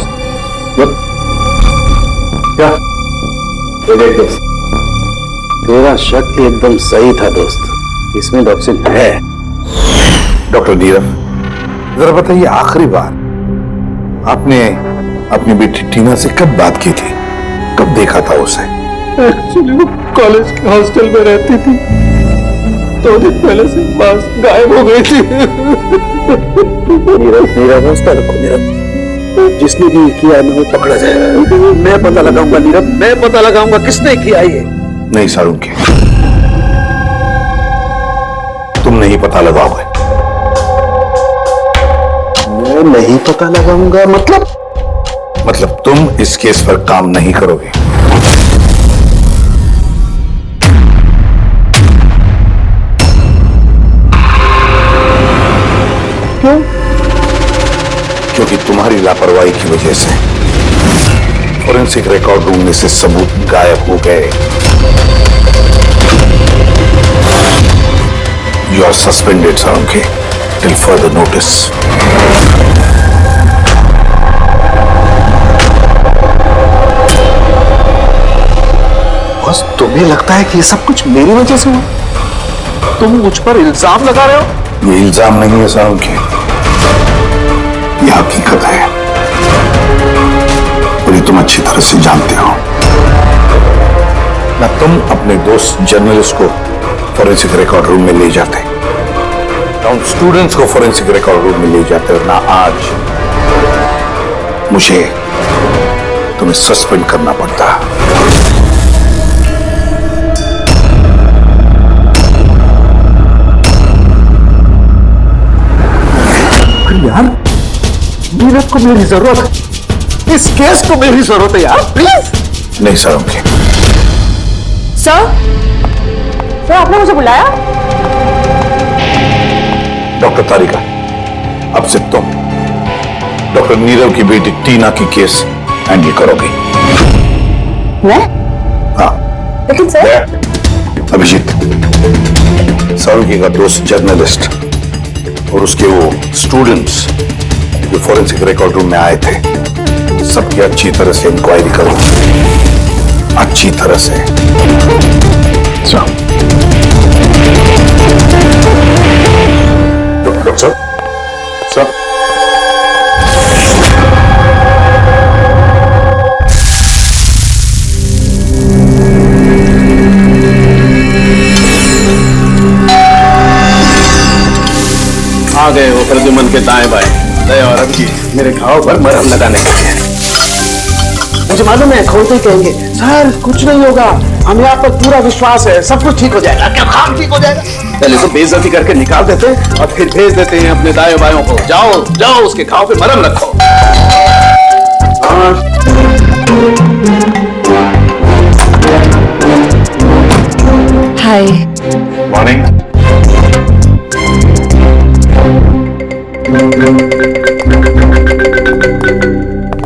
क्या? देख दोस्त, तेरा शक एकदम सही था दोस्त, इसमें टॉक्सिन है। डॉक्टर नीरव, जरा बताइए, आखिरी बार आपने अपनी बेटी टीना से कब बात की थी? कब देखा था उसे? एक्चुअली वो कॉलेज के हॉस्टल में रहती थी, 2 दिन पहले से बस गायब हो गई थी। नीरव हौसला रखो नीरव, जिसने भी किया है वो पकड़ा जाएगा। मैं पता लगाऊंगा नीरव, मैं पता लगाऊंगा किसने किया ये। नहीं सारुंके, तुम नहीं पता लगाओगे। मैं नहीं पता लगाऊंगा मतलब तुम इस केस पर काम नहीं करोगे। क्यों? क्योंकि तुम्हारी लापरवाही की वजह से फोरेंसिक रिकॉर्ड रूम में से सबूत गायब हो गए। यू आर सस्पेंडेड सारुंके टिल फर्दर नोटिस। बस तुम्हें लगता है कि ये सब कुछ मेरी वजह से हुआ? तुम मुझ पर इल्जाम लगा रहे हो? ये इल्जाम नहीं है सारुंके, ये हकीकत है और ये तुम अच्छी तरह से जानते हो। ना तुम अपने दोस्त जर्नलिस्ट को फोरेंसिक रिकॉर्ड रूम में ले जाते, ना उन स्टूडेंट्स को फोरेंसिक रिकॉर्ड रूम में ले जाते, और ना आज मुझे तुम्हें सस्पेंड करना पड़ता। यार, नीरव को मेरी जरूरत है, इस केस को मेरी जरूरत है यार, प्लीज। नहीं सारुंके। सर आपने मुझे बुलाया? डॉक्टर तारिका, अब से तुम डॉक्टर नीरव की बेटी टीना की केस हैंडल करोगे। मैं? हाँ। लेकिन सर, अभिजीत, सारुंके का दोस्त जर्नलिस्ट और उसके वो स्टूडेंट्स जो फोरेंसिक रिकॉर्ड रूम में आए थे, सबकी अच्छी तरह से इंक्वायरी करो, अच्छी तरह से। डॉक्टर सर, आ गए हो प्रद्युमन के दाएं बाएं, दया और अभिजीत मेरे घाव पर मरहम लगाने के लिए। मुझे मालूम है खोलते ही कहेंगे सर कुछ नहीं होगा, हमें आप पर पूरा विश्वास है, सब कुछ ठीक हो जाएगा। क्या काम ठीक हो जाएगा? पहले तो बेइज्जती करके निकाल देते हैं और फिर भेज देते हैं अपने दाएं बायों को, जाओ जाओ उसके घाव पे मरहम रखो। हाय। मॉर्निंग।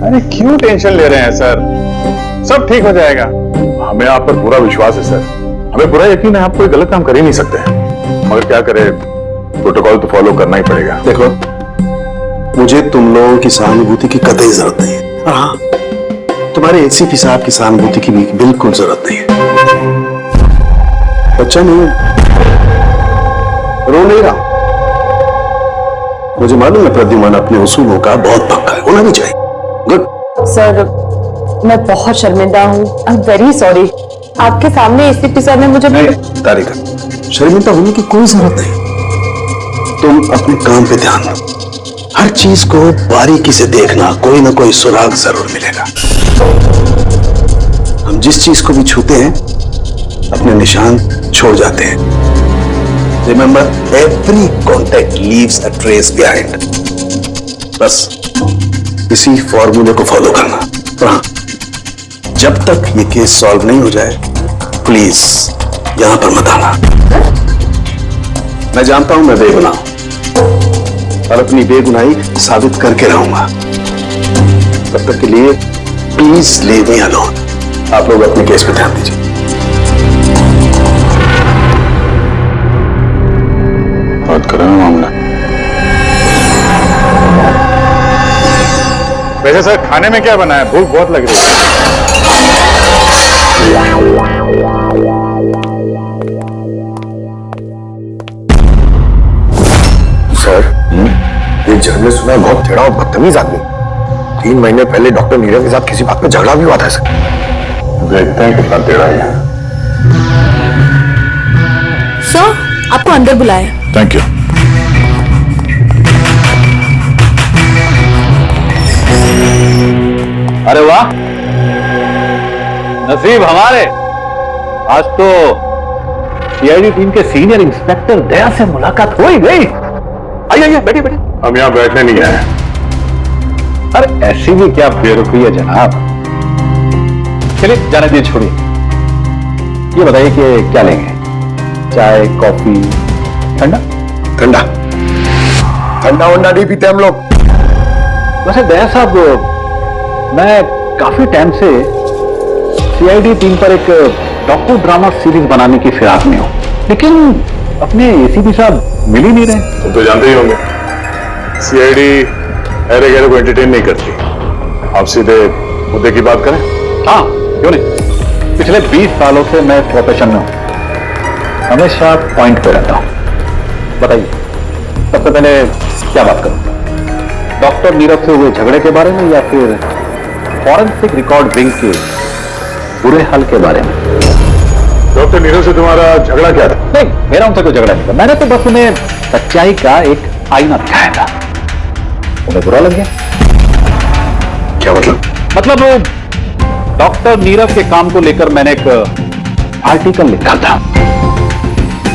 अरे क्यों टेंशन ले रहे हैं सर, सब ठीक हो जाएगा। हमें आप पर पूरा विश्वास है सर, हमें पूरा यकीन है आप कोई गलत काम कर ही नहीं सकते, मगर क्या करें, प्रोटोकॉल तो फॉलो करना ही पड़ेगा। देखो, मुझे तुम लोगों की सहानुभूति की कतई जरूरत नहीं है। हाँ, तुम्हारे एसीपी साहब की सहानुभूति की भी बिल्कुल जरूरत नहीं है। बच्चा नहीं रो नहीं रहा, मुझे मालूम है प्रद्युमन अपने उसूलों का बहुत पक्का है, होना भी चाहिए। गुड। सर मैं बहुत शर्मिंदा हूँ, आई एम वेरी सॉरी। आपके सामने एसीपी सर ने मुझे तारिका, शर्मिंदा होने की कोई जरूरत नहीं, तुम अपने काम पे ध्यान दो। हर चीज को बारीकी से देखना, कोई ना कोई सुराग जरूर मिलेगा। हम जिस चीज को भी छूते हैं अपने निशान छोड़ जाते हैं। Remember, every contact leaves a trace behind. बस इसी फॉर्मूले को फॉलो करना। और हाँ, जब तक ये केस सॉल्व नहीं हो जाए प्लीज यहां पर मत आना। मैं जानता हूं मैं बेगुनाह हूं और अपनी बेगुनाही साबित करके रहूंगा। तब तक के लिए प्लीज लीव मी अलोन। आप लोग अपने केस पे ध्यान दीजिए। बात करें मामला। वैसे सर खाने में क्या बना है? भूख बहुत लग रही है। सर, एक जज ने सुना बहुत टेढ़ा और बदतमीज आदमी 3 महीने पहले डॉक्टर नीरव के साथ किसी बात पे झगड़ा भी हुआ था। सर देखते हैं कितना टेढ़ा है। सर, आपको अंदर बुलाया। Thank you. अरे वाह, नसीब हमारे, आज तो सीआईडी टीम के सीनियर इंस्पेक्टर दया से मुलाकात हो ही गई। आइए बैठिए बैठिए। हम यहाँ बैठने नहीं आए। अरे ऐसी भी क्या बेरुखी है जनाब। चलिए जाने दीजिए, छोड़िए। ये बताइए कि क्या लेंगे? चाय, कॉफी, ठंडा? ठंडा ठंडा वंडा नहीं पीते हम लोग। वैसे दया साहब, मैं काफी टाइम से सीआईडी टीम पर एक डॉक्टर ड्रामा सीरीज बनाने की फिराक में हूं, लेकिन अपने एसीपी साहब मिल ही नहीं रहे। तुम तो जानते ही होंगे, सीआईडी अरे गहरे को एंटरटेन नहीं करती। आप सीधे मुद्दे की बात करें। हाँ, क्यों नहीं। पिछले 20 सालों से मैं प्रोफेशन में हूं, हमेशा पॉइंट पे रहता हूं। बताइए, सबसे पहले क्या बात करूं? डॉक्टर नीरव से हुए झगड़े के बारे में या फिर फॉरेंसिक रिकॉर्ड विंग के बुरे हाल के बारे में? डॉक्टर नीरव से तुम्हारा झगड़ा क्या था? नहीं, मेरा उनसे कोई झगड़ा नहीं था। मैंने तो बस उन्हें सच्चाई का एक आईना दिखाया था। उन्हें बुरा लग गया। क्या मतलब? मतलब डॉक्टर नीरव के काम को लेकर मैंने एक आर्टिकल लिखा था।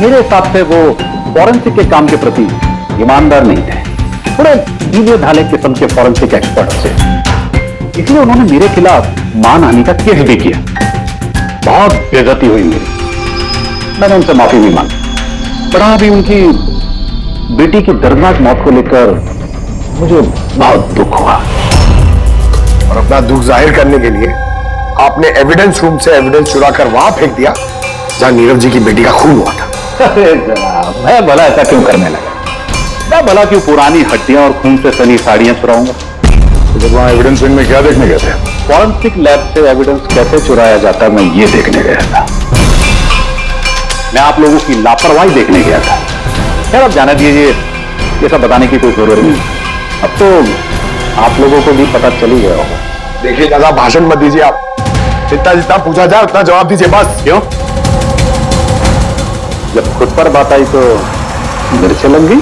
मेरे हिसाब से वो फॉरेंसिक के काम के प्रति ईमानदार नहीं थे, थोड़े ढीले ढाले किस्म के फॉरेंसिक एक्सपर्ट से। इसलिए उन्होंने मेरे खिलाफ मानहानि का केस भी किया। बहुत बेइज्जती हुई मेरी। मैंने उनसे माफी भी मांगी। बड़ा भी उनकी बेटी की दर्दनाक मौत को लेकर मुझे बहुत दुख हुआ। और अपना दुख जाहिर करने के लिए आपने एविडेंस रूम से एविडेंस चुरा कर वहां फेंक दिया जहां नीरव जी की बेटी का खून हुआ था। अरे जनाब, मैं भला ऐसा क्यों करने लगा? मैं भला क्यों पुरानी हड्डियां और खून से सनी साड़ियां चुराऊंगा? तो जब वहां एविडेंस विंग में क्या देखने गए थे? फॉरेंसिक लैब से एविडेंस कैसे चुराया जाता है, मैं ये देखने गया था। मैं आप लोगों की लापरवाही देखने गया था। खैर, अब जाने दीजिए, ये सब बताने की कोई जरूरत नहीं। अब तो आप लोगों को भी पता चल ही गया होगा। देखिए ज्यादा भाषण मत दीजिए आप। जितना जितना पूछा जाए उतना जवाब दीजिए बस। क्यों? जब खुद पर बात आई तो मिर्चें लग गई।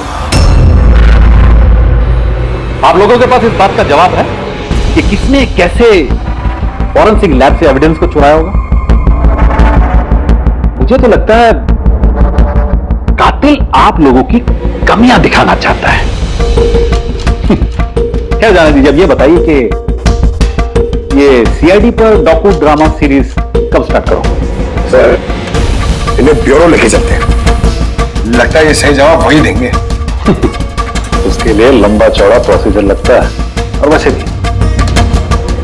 आप लोगों के पास इस बात का जवाब है कि किसने कैसे फॉरेंसिक लैब से एविडेंस को चुराया होगा? मुझे तो लगता है कातिल आप लोगों की कमियां दिखाना चाहता है। क्या जाने दीजिए, अब ये बताइए कि ये सीआईडी पर डॉक्यू ड्रामा सीरीज कब स्टार्ट करोगे? सर, इन्हें ब्यूरो लेके चलते हैं। लगता है ये सही जवाब वही देंगे। उसके लिए लंबा चौड़ा प्रोसीजर लगता है, और वैसे भी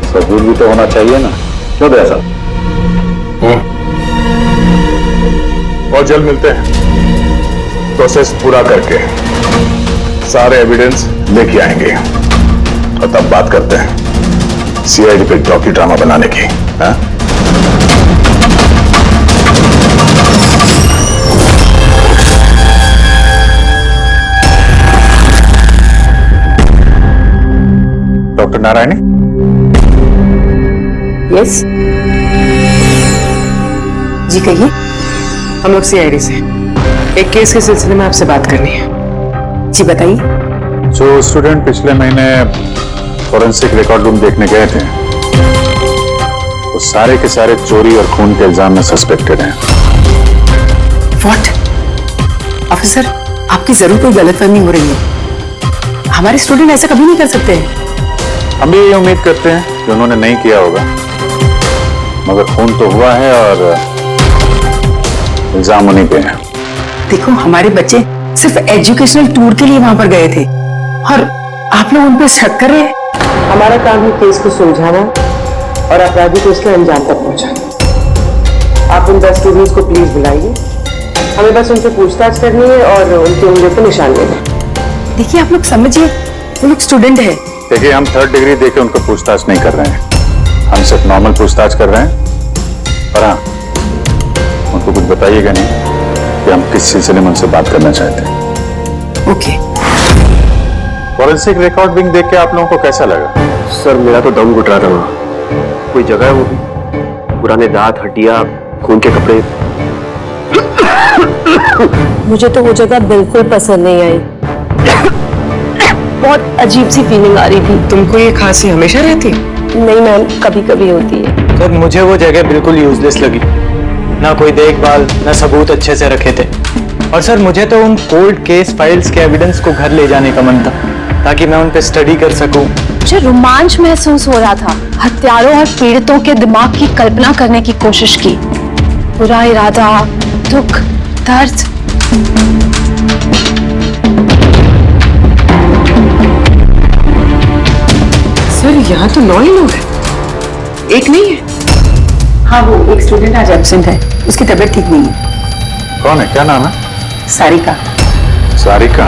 सबूत भी तो होना चाहिए ना। क्यों दया साहब? बहुत जल्द मिलते हैं। प्रोसेस पूरा करके सारे एविडेंस लेके आएंगे और तब बात करते हैं सीआईडी पे डॉक्यू ड्रामा बनाने की। हाँ? डॉक्टर नारायणी? यस जी, कहिए। हम लोग सीआईडी से एक केस के सिलसिले में आपसे बात करनी है। जी बताइए। जो स्टूडेंट पिछले महीने फॉरेंसिक रिकॉर्ड रूम देखने गए थे वो सारे के सारे चोरी और खून के इल्जाम में सस्पेक्टेड हैं। व्हाट? ऑफिसर, आपकी जरूर कोई गलतफहमी हो रही है। हमारे स्टूडेंट ऐसा कभी नहीं कर सकते हैं। हम भी ये उम्मीद करते हैं कि उन्होंने नहीं किया होगा, मगर खून तो हुआ है और इल्जाम उन्हीं पे हैं। देखो, हमारे बच्चे सिर्फ एजुकेशनल टूर के लिए वहां पर गए थे और आप लोग उन पर शक कर रहे हैं। हमारा काम है केस को सुलझाना और अपराधी को इसके अंजाम तक पहुंचाना। आप उन 10 स्टूडेंट्स को प्लीज बुलाइए, हमें बस उनसे पूछताछ करनी है और उनके उंगलियों पर निशान लेना। देखिए, आप लोग समझिए, वो लोग स्टूडेंट है। देखिए, हम 3rd डिग्री देके उनको पूछताछ नहीं कर रहे हैं, हम सिर्फ नॉर्मल पूछताछ कर रहे हैं। पर हाँ, उनको कुछ बताइएगा नहीं कि हम किस सिलसिले में उनसे बात करना चाहते हैं। ओके। फॉरेंसिक रिकॉर्डिंग देख के आप लोगों को कैसा लगा? सर, मेरा तो दम घुट रहा। कोई जगह है वो भी, पुराने दांत, हड्डियां, खून के कपड़े। मुझे तो वो जगह बिल्कुल पसंद नहीं आई। बहुत अजीब सी फीलिंग आ रही थी। तुमको ये खांसी हमेशा रहती? नहीं मैम, कभी कभी होती है। सर, मुझे वो जगह बिल्कुल यूजलेस लगी। ना कोई देखभाल, ना सबूत अच्छे से रखे थे। और सर, मुझे तो उन कोल्ड केस फाइल्स के एविडेंस को घर ले जाने का मन था ताकि मैं उन पे स्टडी कर सकूं। मुझे रोमांच महसूस हो रहा था। हत्यारों और पीड़ितों के दिमाग की कल्पना करने की कोशिश की। बुरा इरादा, दुख, दर्द। सर, यहाँ तो 9 ही लोग हैं, एक नहीं है। हाँ, वो एक स्टूडेंट आज एब्सेंट है, उसकी तबीयत ठीक नहीं है। कौन है, क्या नाम है? सारिका। सारिका?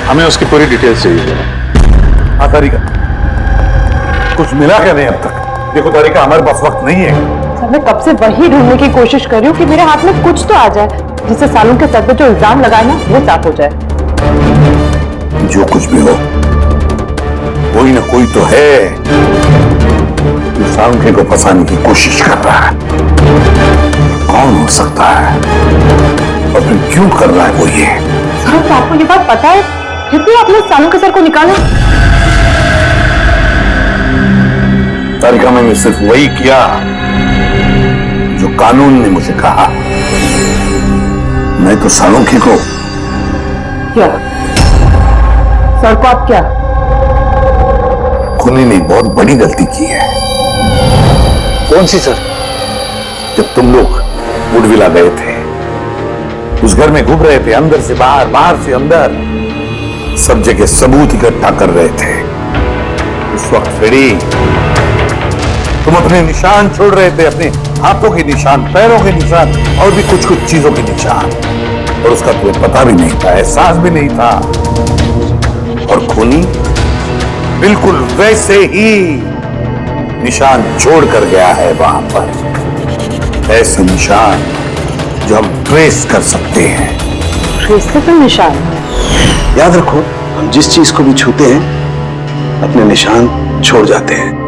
हमें उसकी पूरी डिटेल्स चाहिए। हाँ तारिका, कुछ मिला क्या नहीं अब तक? देखो तारिका, हमारे पास वक्त नहीं है। सर, मैं कब से वही ढूंढने की कोशिश कर रही हूँ कि मेरे हाथ में कुछ तो आ जाए जिससे सालों के सर पे जो इल्जाम लगाए ना वो साफ हो जाए। जो कुछ भी हो, कोई ना कोई तो है जो सालुंखे को फंसाने की कोशिश कर रहा है। कौन हो सकता है और फिर क्यों कर रहा है वो ये? सर, तो आपको ये बात पता है, फिर भी आपने सालुंखे सर को निकाला। तारिका, मैंने सिर्फ वही किया जो कानून ने मुझे कहा। मैं तो सालुंखे को क्या? सर को आप क्या? खूनी ने बहुत बड़ी गलती की है। कौन सी सर? जब तुम लोग वुडविला गए थे, उस घर में घूम रहे थे, अंदर से बाहर, बाहर से अंदर, सब जगह सबूत इकट्ठा कर रहे थे। उस वक्त फ्रेडी, तुम अपने निशान छोड़ रहे थे, अपने हाथों के निशान, पैरों के निशान और भी कुछ कुछ चीजों के निशान, और उसका तुम्हें पता भी नहीं था, एहसास भी नहीं था। और खूनी बिल्कुल वैसे ही निशान छोड़ कर गया है वहां पर, ऐसे निशान जो हम ट्रेस कर सकते हैं। ट्रेसेबल निशान? याद रखो, हम जिस चीज को भी छूते हैं अपने निशान छोड़ जाते हैं।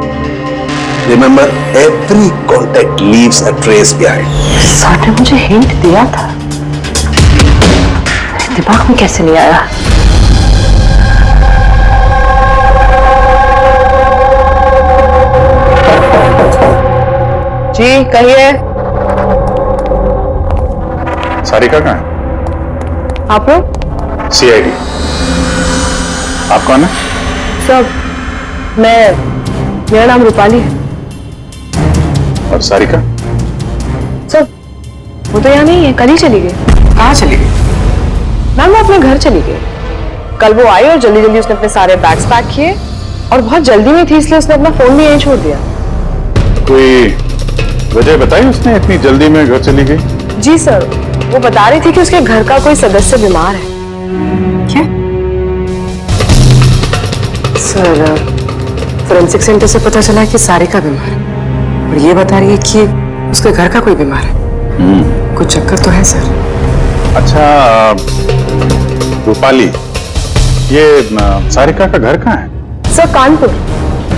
Remember, every contact leaves a trace behind. Sir ने मुझे हिंट दिया था, दिमाग में कैसे नहीं आया? जी कहिए। सारिका कहाँ है? आप लोग? CID। आप कौन है? सब, मेरा नाम रूपाली है। और सारिका? सब, वो तो यहाँ नहीं है, कल ही चली गई। कहाँ चली गई? मैम, वो अपने घर चली गई। कल वो आई और जल्दी जल्दी उसने अपने सारे बैग्स पैक किए और बहुत जल्दी में थी, इसलिए उसने अपना फोन भी यहीं छोड़ दिया। कोई वजह बताई उसने इतनी जल्दी में घर चली गई? जी सर, वो बता रही थी कि उसके घर का कोई सदस्य बीमार है। क्या? सर, फोरेंसिक सेंटर से पता चला कि सारिका बीमार है और ये बता रही है कि उसके घर का कोई बीमार है। कुछ चक्कर तो है सर। अच्छा रूपाली, ये सारिका का घर कहाँ है? सर, कानपुर।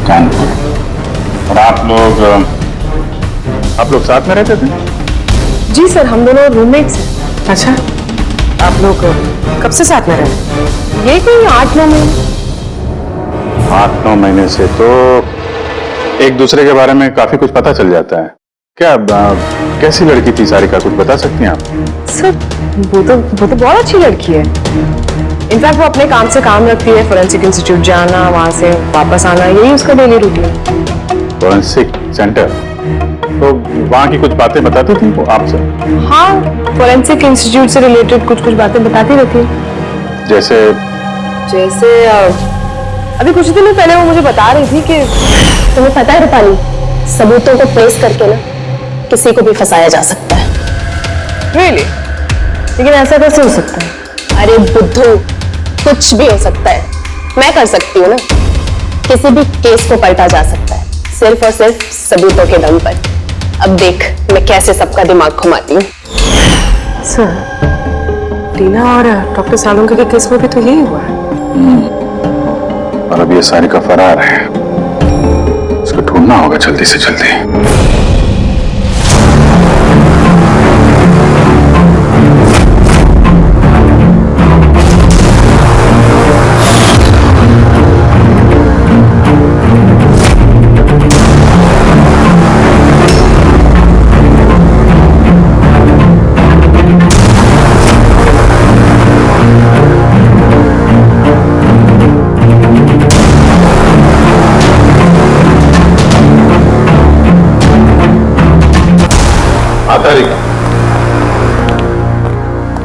कानपुर। और आप लोग साथ में रहते थे? जी सर, हम दोनों रूममेट्स हैं। अच्छा, आप लोग कब से साथ में रहे? ये कोई 8-9 महीने 8-9 महीने से तो एक दूसरे के बारे में काफी कुछ पता चल जाता है। क्या कैसी लड़की थी सारिका, कुछ बता सकती हैं आप? सर वो तो बहुत अच्छी लड़की है। इनफैक्ट वो अपने काम से काम रखती है, फोरेंसिक इंस्टीट्यूट जाना, वहां से वापस आना, यही उसका डेली रूटीन। फोरेंसिक सेंटर, तो वहां की कुछ बातें बताती थी वो आपसे? हाँ, फोरेंसिक इंस्टीट्यूट से रिलेटेड कुछ कुछ बातें बताती रहती है। जैसे अभी कुछ दिनों पहले वो मुझे बता रही थी कि तुम्हें पता है रूपाली, सबूतों को पेश करके ना किसी को भी फंसाया जा सकता है। रियली? लेकिन ऐसा कैसे हो सकता है? अरे बुद्धू, कुछ भी हो सकता है। मैं कर सकती हूँ ना, किसी भी केस को पलटा जा सकता है सिर्फ और सिर्फ सबूतों के दम पर। अब देख मैं कैसे सबका दिमाग घुमाती हूँ। सर, टीना और डॉक्टर सालुंके के केस में भी तो यही हुआ है। और अब ये सारिका फरार है, इसको ढूंढना होगा जल्दी से जल्दी।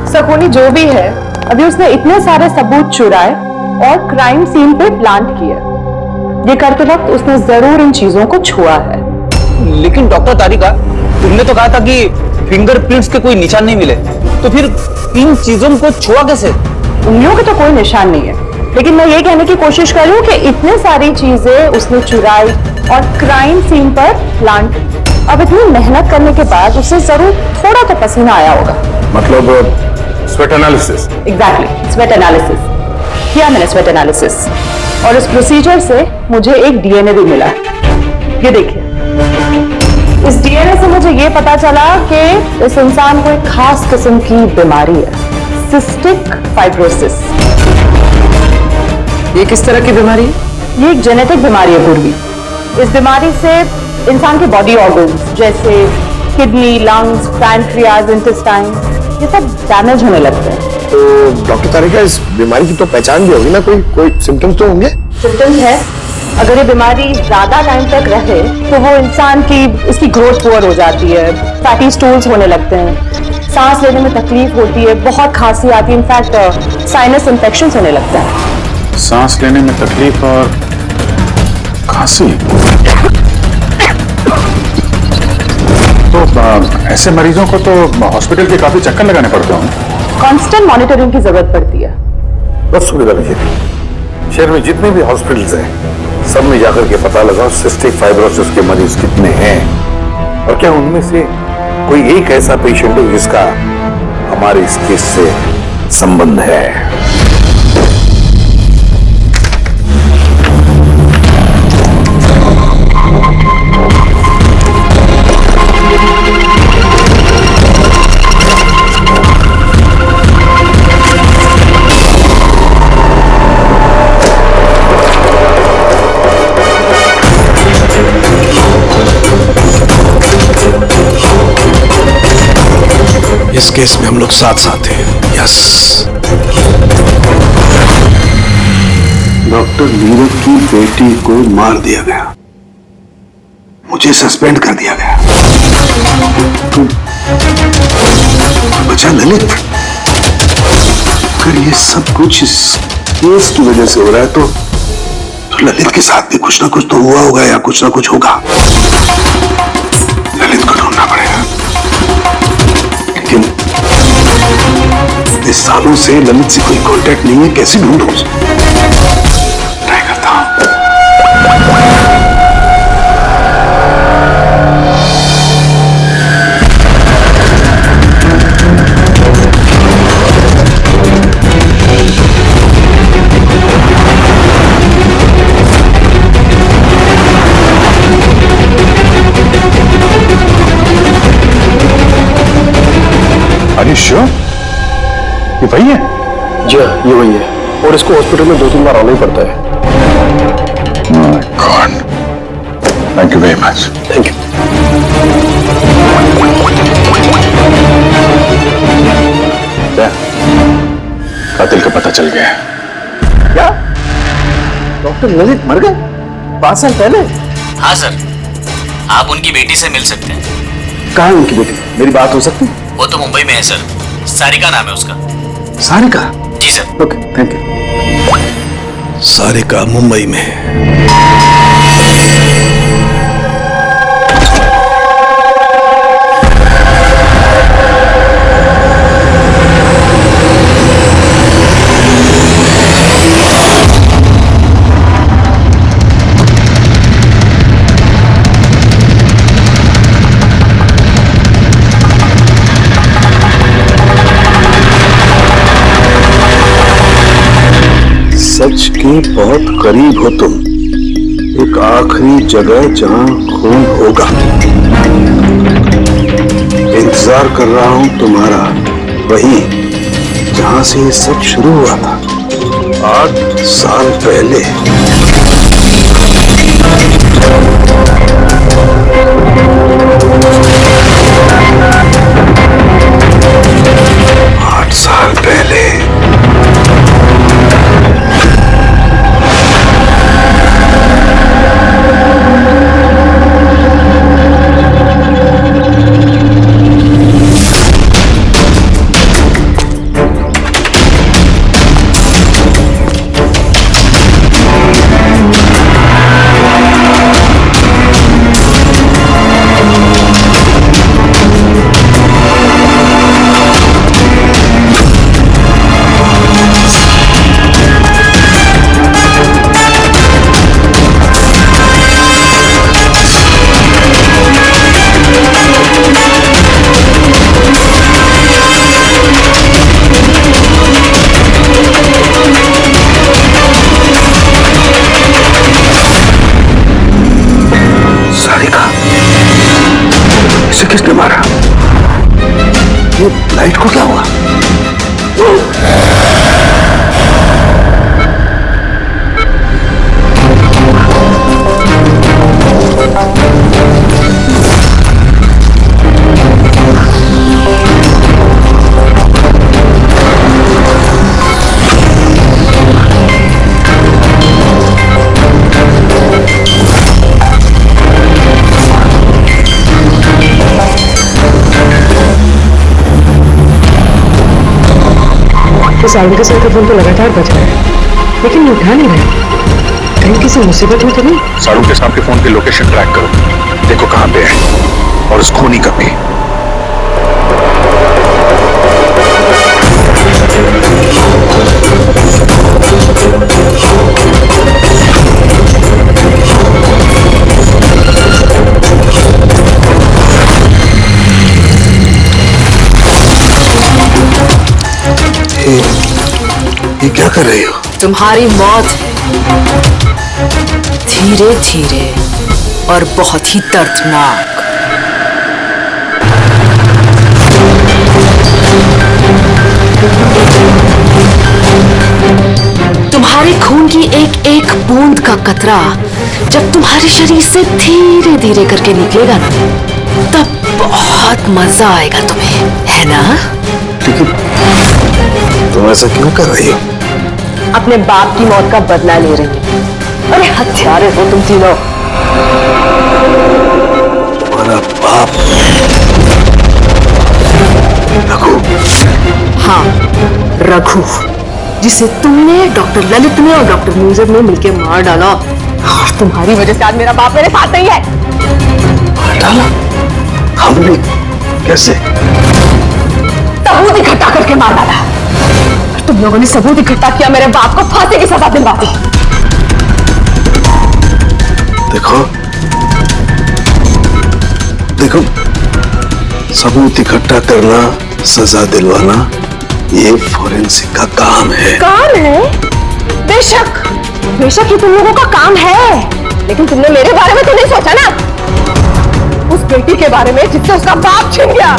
सकोनी जो भी है, अभी उसने इतने सारे सबूत चुराए और क्राइम सीन पे प्लांट किए। ये करते वक्त उसने जरूर इन चीजों को छुआ है। लेकिन डॉक्टर तारिका, तुमने तो कहा था कि फिंगरप्रिंट्स के कोई निशान नहीं मिले, तो फिर इन चीजों को छुआ कैसे? उंगलियों के तो कोई निशान नहीं है, लेकिन मैं ये कहने की कोशिश कर रही हूँ कि इतने सारी चीजें उसने चुराई और क्राइम सीन पर प्लांट। अब इतनी मेहनत करने के बाद उसे जरूर थोड़ा तो पसीना आया होगा। मतलब sweat analysis? Exactly, sweat analysis किया मैंने, स्वेट एनालिसिस। और इस प्रोसीजर से मुझे एक डीएनए भी मिला। ये देखिए, इस डीएनए से मुझे ये पता चला कि इस इंसान को एक खास किस्म की बीमारी है, सिस्टिक फाइब्रोसिस। ये किस तरह की बीमारी है? ये एक जेनेटिक बीमारी है पूर्वी। इस बीमारी से इंसान के बॉडी ऑर्गन्स जैसे किडनी, लंग्स, पैंक्रियाज, इंटेस्टाइन, ये सब डैमेज होने लगते हैं। तो डॉक्टर तारिका, इस बीमारी की तो पहचान भी होगी ना, कोई सिम्टम्स तो होंगे? सिम्टम्स है। अगर ये बीमारी ज्यादा टाइम तक रहे तो वो इंसान की उसकी ग्रोथ पुअर हो जाती है, फैटी स्टूल्स होने लगते हैं, सांस लेने में तकलीफ होती है, बहुत खांसी आती है, इनफैक्ट साइनस इन्फेक्शन होने लगता है। सांस लेने में तकलीफ और खांसी? तो ऐसे मरीजों को तो हॉस्पिटल के काफी चक्कर लगाने पड़ते होंगे। कांस्टेंट मॉनिटरिंग की जरूरत पड़ती है। बस सुविधा नहीं, शहर में जितने भी हॉस्पिटल्स हैं सब में जाकर के पता लगाओ सिस्टिक फाइब्रोसिस के मरीज कितने हैं, और क्या उनमें से कोई एक ऐसा पेशेंट है जिसका हमारे इस केस से संबंध है। इस केस में हम लोग साथ साथ हैं। यस। डॉक्टर नीरव की बेटी को मार दिया गया, मुझे सस्पेंड कर दिया गया, तो बचा ललित। अगर ये सब कुछ इस केस की वजह से हो रहा है तो ललित के साथ भी कुछ ना कुछ तो हुआ होगा या कुछ ना कुछ होगा। ललित को ढूंढना पड़ेगा। लेकिन इतने सालों से ललित से कोई कांटेक्ट नहीं है, कैसे ढूंढूं? ट्राई करता हूं। Are you sure? ये वही है? जी हाँ, ये वही है। और इसको हॉस्पिटल में 2-3 बार आना ही पड़ता है। God, thank you very much. Thank you. क्या कातिल का पता चल गया? क्या डॉक्टर ललित मर गए 5 साल पहले? हाँ सर, आप उनकी बेटी से मिल सकते हैं। कहाँ है उनकी बेटी? मेरी बात हो सकती है? वो तो मुंबई में है सर, सारिका नाम है उसका। सारिका? जी sir. Okay, thank you. Sarika Mumbai में। सच के बहुत करीब हो तुम। एक आखिरी जगह जहां खून होगा। इंतजार कर रहा हूं तुम्हारा, वही जहां से ये सब शुरू हुआ था 8 साल पहले। किसने मारा? ये लाइट को क्या हुआ? सारिका सर का फोन तो लगातार बज रहा है, लेकिन वो उठा नहीं रहे। कहीं किसी मुसीबत में तो नहीं? सारू के साहब के फोन की लोकेशन ट्रैक करो, देखो कहां पे है और उस खूनी का भी। ये क्या कर रही हो? तुम्हारी मौत धीरे धीरे और बहुत ही दर्दनाक। तुम्हारे खून की एक एक बूंद का कतरा जब तुम्हारे शरीर से धीरे धीरे करके निकलेगा ना, तब बहुत मजा आएगा तुम्हें, है ना? लेकिन तुम ऐसा क्यों कर रही हो? अपने बाप की मौत का बदला ले रही है। अरे हत्यारे हो तुम तीनों। तुम्हारा बाप रघु? हाँ, रघु, जिसे तुमने, डॉक्टर ललित ने और डॉक्टर न्यूजर ने मिलकर मार डाला। और तुम्हारी वजह से आज मेरा बाप मेरे साथ नहीं है। मार डाला? हमने? कैसे? सबूत इकट्ठा करके मार डाला। तुम लोगों ने सबूत इकट्ठा किया मेरे बाप को फांसी की सजा दिलवा दी। देखो देखो, सबूत इकट्ठा करना, सजा दिलवाना, ये फोरेंसिक का काम है। काम है? बेशक बेशक ये तुम लोगों का काम है, लेकिन तुमने मेरे बारे में तो नहीं सोचा ना, उस बेटी के बारे में जिससे उसका बाप छिन गया।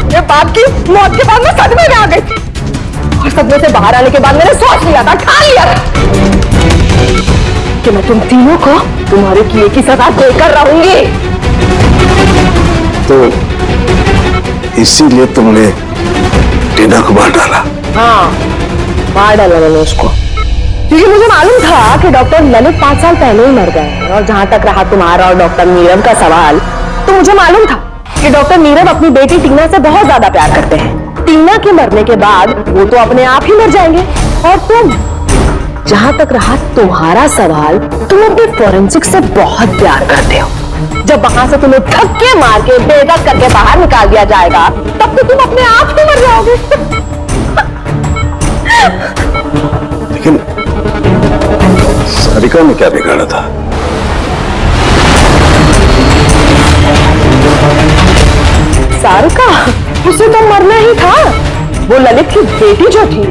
मेरे बाप की मौत के बाद मैं सदमे में आ गई थी। और सदमे से बाहर आने के बाद मैंने सोच लिया था, ठान लिया था कि मैं तुम तीनों को तुम्हारे किए की सजा देकर रहूंगी। तो इसीलिए तुमने टीना को मार डाला? हाँ, मार डाला मैंने उसको, क्योंकि मुझे मालूम था कि डॉक्टर ललित 5 साल पहले ही मर गए। और जहां तक रहा तुम्हारा और डॉक्टर नीरव का सवाल, तो मुझे मालूम था कि डॉक्टर नीरव अपनी बेटी टीना से बहुत ज्यादा प्यार करते हैं। टीना के मरने के बाद वो तो अपने आप ही मर जाएंगे। और तुम, जहां तक रहा तुम्हारा सवाल, तुम अपने फोरेंसिक से बहुत प्यार करते हो। जब वहां से तुम्हें धक्के मार के बेदर्द करके बाहर निकाल दिया जाएगा, तब तो तुम अपने आप ही मर जाओगे। लेकिन सारिका ने क्या बिगाड़ा था? सारिका, उसे तो मरना ही था। वो ललित की बेटी जो थी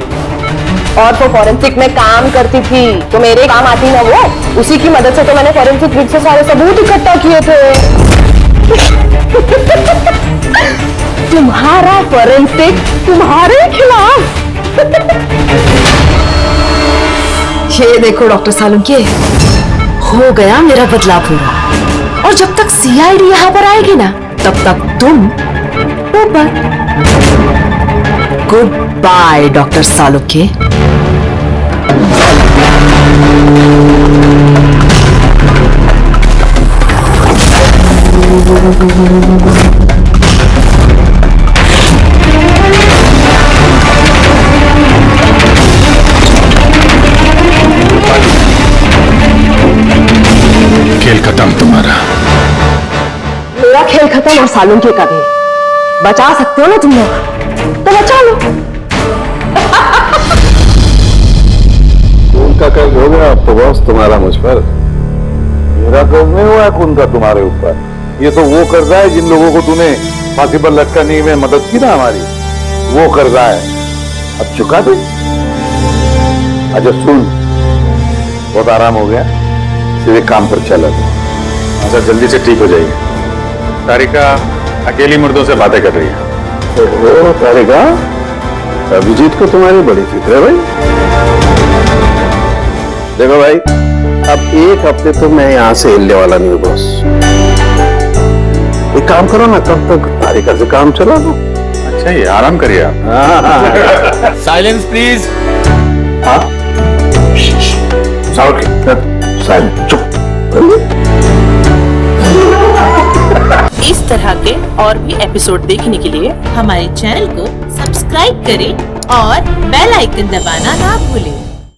और वो फॉरेंसिक में काम करती थी, तो मेरे काम आती ना वो, उसी की मदद से तो मैंने फॉरेंसिक विद से सारे सबूत इकट्ठा किए थे। तुम्हारा फॉरेंसिक तुम्हारे खिलाफ। ये देखो डॉक्टर सालुंके, हो गया मेरा बदला पूरा। और जब तक सीआईडी यहाँ पर आएगी ना, तब तक तुम ऊपर। Good by doctor Salunke. खेल खत्म तुम्हारा। मेरा खेल खत्म और सालुंके का भी। बचा सकते हो ना तुम लोग, तो बचा लो। उनका कर्ज हो गया अब तो बॉस तुम्हारा मुझ पर। मेरा कर्ज नहीं हुआ है खून का तुम्हारे ऊपर। ये तो वो कर्जा है जिन लोगों को तूने फांसी पर लटकाने में मदद की ना हमारी, वो कर्जा है। अब चुका दे। अच्छा सुन, बहुत आराम हो गया, सीधे काम पर चला। अच्छा जल्दी से ठीक हो जाइए। सारिका अकेली मुर्दों से बातें कर रही है। ओहो सारिका, अभिजीत को तुम्हारी बड़ी फिक्र है भाई। देखो भाई, अब एक हफ्ते तो मैं यहाँ से हिलने वाला नहीं हूँ बॉस। एक काम करो ना, तब तक सारिका से काम चला दो। अच्छा ये आराम करिए आप। Silence please. हाँ साइलेंस, चुप। इस तरह के और भी एपिसोड देखने के लिए हमारे चैनल को सब्सक्राइब करें और बेल आइकन दबाना ना भूलें।